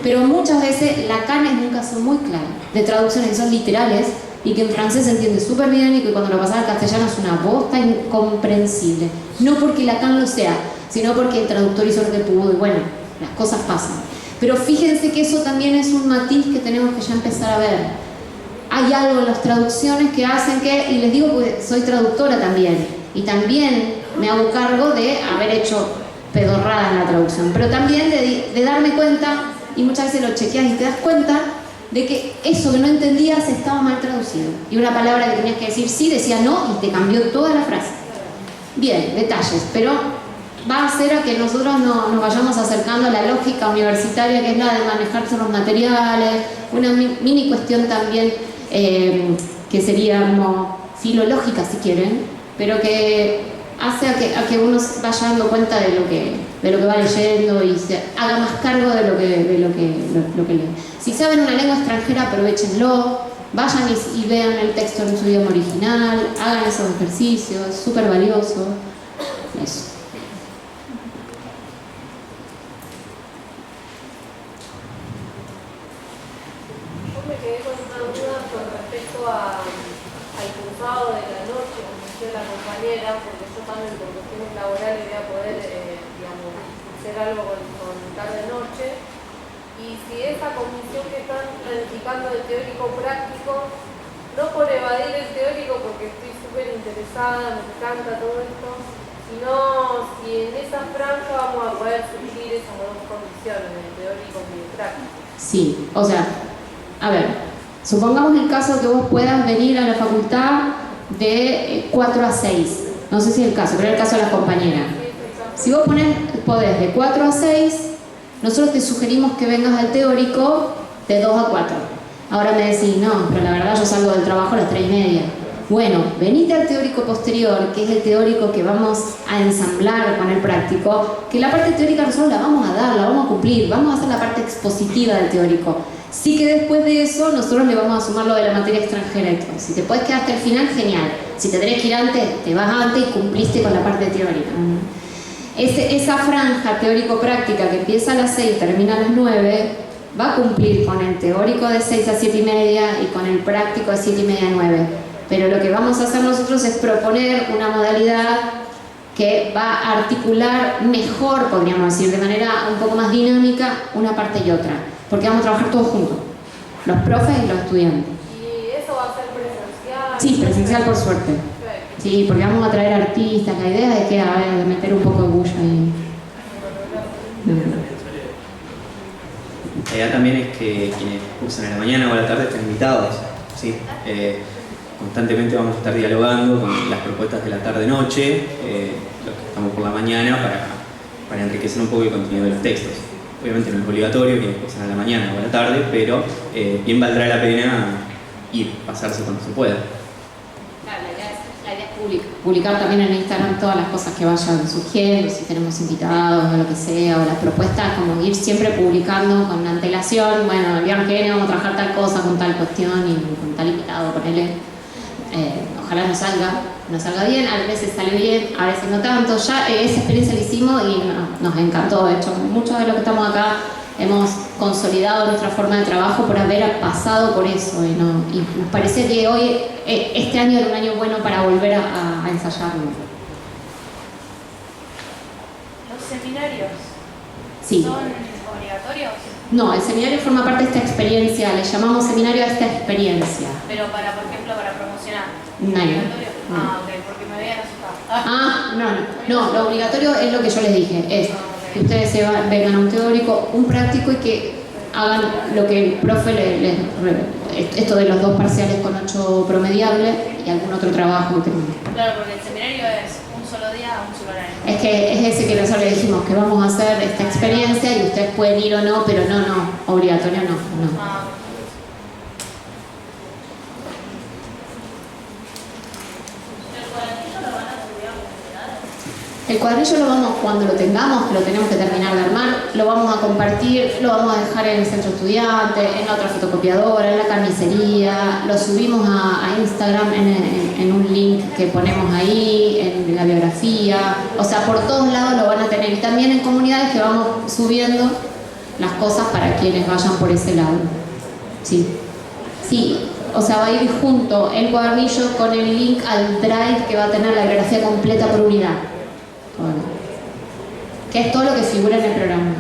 Pero muchas veces Lacan es un caso muy claro de traducciones que son literales y que en francés se entiende súper bien y que cuando lo pasaba al castellano es una bosta incomprensible. No porque Lacan lo sea, sino porque el traductor hizo lo que pudo y bueno, las cosas pasan. Pero fíjense que eso también es un matiz que tenemos que ya empezar a ver. Hay algo en las traducciones que hacen que, y les digo porque soy traductora también, Y también me hago cargo de haber hecho pedorrada en la traducción, pero también de darme cuenta, y muchas veces lo chequeas y te das cuenta, de que eso que no entendías estaba mal traducido. Y una palabra que tenías que decir sí, decía no, y te cambió toda la frase. Bien, detalles, pero va a hacer a que nosotros nos vayamos acercando a la lógica universitaria, que es la de manejarse los materiales, una mini cuestión también que sería como filológica si quieren, pero que hace a que uno se vaya dando cuenta de lo que va leyendo y se haga más cargo de lo que lee. Si saben una lengua extranjera, aprovechenlo, vayan y vean el texto en su idioma original, hagan esos ejercicios, es súper valioso. Eso. Yo me quedé con una duda con respecto al cursado de la noche, como decía la compañera, porque yo también por cuestiones laborales voy a poder, digamos, hacer algo con tarde-noche. Y si esa comisión que están planificando de teórico-práctico, no por evadir el teórico, porque estoy súper interesada, me encanta todo esto, sino si en esa franja vamos a poder suplir esas dos condiciones, de teórico y de práctico. Sí, o sea, a ver, supongamos el caso que vos puedas venir a la facultad de 4 a 6, no sé si es el caso, pero es el caso de las compañeras. Si vos podés de 4 a 6, nosotros te sugerimos que vengas al teórico de 2 a 4. Ahora me decís, no, pero la verdad yo salgo del trabajo a las 3:30. Bueno, venite al teórico posterior, que es el teórico que vamos a ensamblar con el práctico, que la parte teórica nosotros la vamos a dar, la vamos a cumplir, vamos a hacer la parte expositiva del teórico. Sí que después de eso nosotros le vamos a sumar lo de la materia extranjera y todo. Si te puedes quedar hasta el final, genial. Si te tenés que ir antes, te vas antes y cumpliste con la parte teórica. Esa franja teórico-práctica que empieza a las 6 y termina a las 9 va a cumplir con el teórico de 6 a 7:30 y con el práctico de 7:30 a 9. Pero lo que vamos a hacer nosotros es proponer una modalidad que va a articular mejor, podríamos decir, de manera un poco más dinámica, una parte y otra. Porque vamos a trabajar todos juntos, los profes y los estudiantes. ¿Y eso va a ser presencial? Sí, presencial por suerte. Sí, porque vamos a traer artistas, la idea es que de meter un poco de bulla ahí. La idea también es que quienes cursan a la mañana o a la tarde estén invitados, ¿sí? Constantemente vamos a estar dialogando con las propuestas de la tarde-noche, los que estamos por la mañana, para enriquecer un poco el contenido de los textos. Obviamente no es obligatorio quienes cursan a la mañana o a la tarde, pero bien valdrá la pena ir, pasarse cuando se pueda. La idea es publicar también en Instagram todas las cosas que vayan surgiendo, si tenemos invitados o lo que sea, o las propuestas, como ir siempre publicando con antelación. Bueno, el día que viene vamos a trabajar tal cosa con tal cuestión y con tal invitado, ponele. Ojalá nos salga bien, a veces sale bien, a veces no tanto. Ya esa experiencia la hicimos y nos encantó. De hecho, muchos de los que estamos acá hemos consolidado nuestra forma de trabajo por haber pasado por eso. Y nos parece que hoy, este año era un año bueno para volver a ensayarlo. ¿Los seminarios Sí. son obligatorios? No, el seminario forma parte de esta experiencia, le llamamos seminario a esta experiencia. Pero para, por ejemplo, para promocionar. No. ¿Obligatorio? No. Ah, ok, porque me habían asustado. No, lo obligatorio es lo que yo les dije, es que ustedes vengan a un teórico, un práctico y que hagan lo que el profe esto de los 2 parciales con 8 promediables y algún otro trabajo. Claro, porque el seminario es un solo día, un solo horario. Es que es ese que nosotros le dijimos que vamos a hacer esta experiencia y ustedes pueden ir o no, pero no, obligatorio no. Ah, El cuadernillo lo vamos, cuando lo tengamos, que lo tenemos que terminar de armar, lo vamos a compartir, lo vamos a dejar en el centro estudiante, en la otra fotocopiadora, en la carnicería, lo subimos a Instagram en un link que ponemos ahí, en la biografía, o sea, por todos lados lo van a tener. Y también en comunidades que vamos subiendo las cosas para quienes vayan por ese lado. Sí, o sea, va a ir junto el cuadernillo con el link al drive que va a tener la bibliografía completa por unidad. Bueno, que es todo lo que figura en el programa.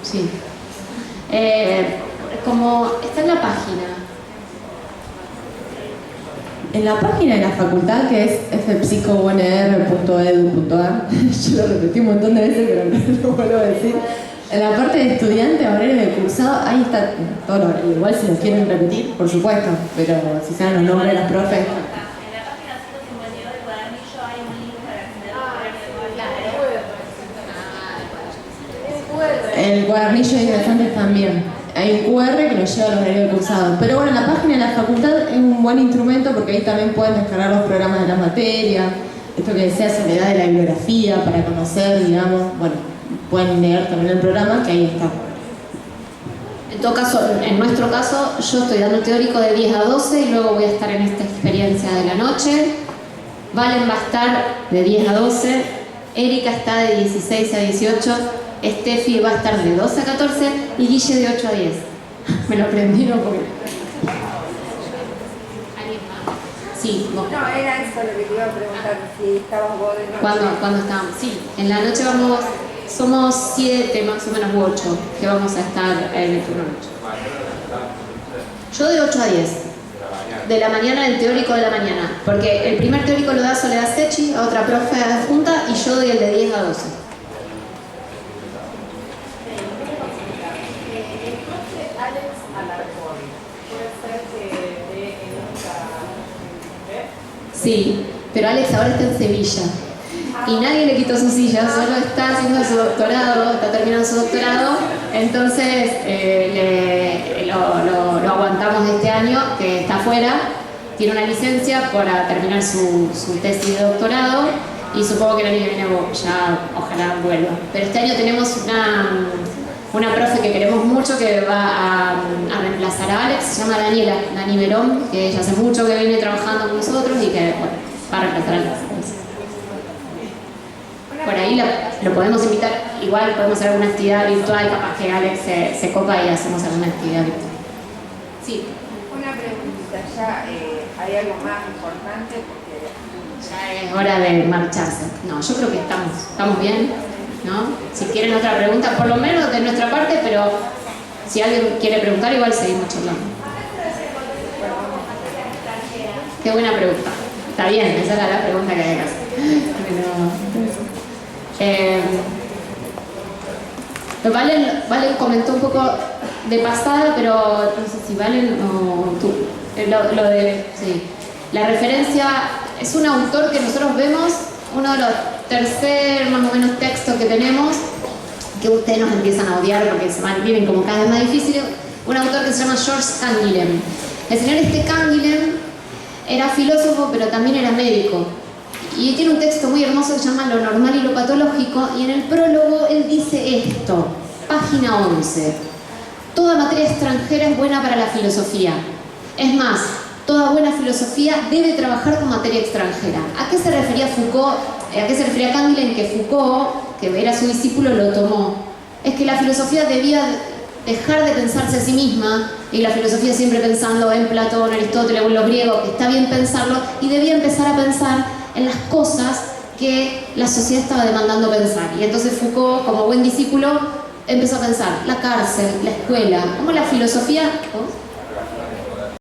Sí. Como está en la página. En la página de la facultad, que es fpsicounr.edu.ar, yo lo repetí un montón de veces, pero no lo vuelvo a decir. En la parte de estudiante, horario de cursado, ahí está todo lo horario. Igual si lo quieren repetir, por supuesto, pero si saben los nombres de las profes. En la página 152 del cuadernillo hay un link para acceder al horario. El cuadernillo de ingresantes también. Hay un QR que nos lleva al horario de cursado. Pero bueno, la página de la facultad es un buen instrumento porque ahí también pueden descargar los programas de la materia, esto que decía Soledad de la bibliografía, para conocer, digamos, bueno, pueden leer también el programa, que ahí está. En todo caso, en nuestro caso, yo estoy dando teórico de 10 a 12 y luego voy a estar en esta experiencia de la noche. Valen va a estar de 10 a 12, Erika está de 16 a 18, Steffi va a estar de 12 a 14 y Guille de 8 a 10. Me lo aprendí, ¿no? Porque... Sí, vos. No, era eso lo que te iba a preguntar, si estabas vos de noche. ¿Cuándo estábamos? Sí, en la noche vamos, somos 7 más o menos u 8 que vamos a estar en el turno noche. Yo de 8 a 10. De la mañana, el teórico de la mañana. Porque el primer teórico lo da Soledad Sechi, a otra profe adjunta, y yo doy el de 10 a 12. Sí, pero Alex ahora está en Sevilla y nadie le quitó su silla, solo está haciendo su doctorado, está terminando su doctorado, entonces lo aguantamos este año, que está afuera, tiene una licencia para terminar su tesis de doctorado y supongo que el año que viene ya ojalá vuelva. Pero este año tenemos una profe que queremos mucho que va a reemplazar a Alex, se llama Dani Verón, que ella hace mucho que viene trabajando con nosotros y que bueno, va a reemplazar a Alex. Por ahí lo podemos invitar, igual podemos hacer alguna actividad virtual, capaz que Alex se copa y hacemos alguna actividad virtual. Sí. Una preguntita, ya hay algo más importante porque ya es hora de marcharse. No, yo creo que estamos bien, ¿no? Si quieren otra pregunta, por lo menos de nuestra parte, pero si alguien quiere preguntar, igual seguimos charlando. Qué buena pregunta. Está bien, esa era la pregunta que había que hacer. Valen comentó un poco de pasada, pero no sé si Valen o tú. Lo de, sí. La referencia es un autor que nosotros vemos, uno de los tercer más o menos textos que tenemos, que ustedes nos empiezan a odiar porque se vienen como cada vez más difíciles, un autor que se llama George Canguilhem. El señor Canguilhem era filósofo, pero también era médico. Y tiene un texto muy hermoso que se llama Lo normal y lo patológico, y en el prólogo él dice esto, página 11. Toda materia extranjera es buena para la filosofía. Es más, toda buena filosofía debe trabajar con materia extranjera. ¿A qué se refería Foucault? ¿A qué se refería Canguilhem? Que Foucault, que era su discípulo, lo tomó. Es que la filosofía debía dejar de pensarse a sí misma, y la filosofía siempre pensando en Platón, Aristóteles o en los griegos, que está bien pensarlo, y debía empezar a pensar en las cosas que la sociedad estaba demandando pensar. Y entonces Foucault, como buen discípulo, empezó a pensar la cárcel, la escuela, como la filosofía... ¿Oh?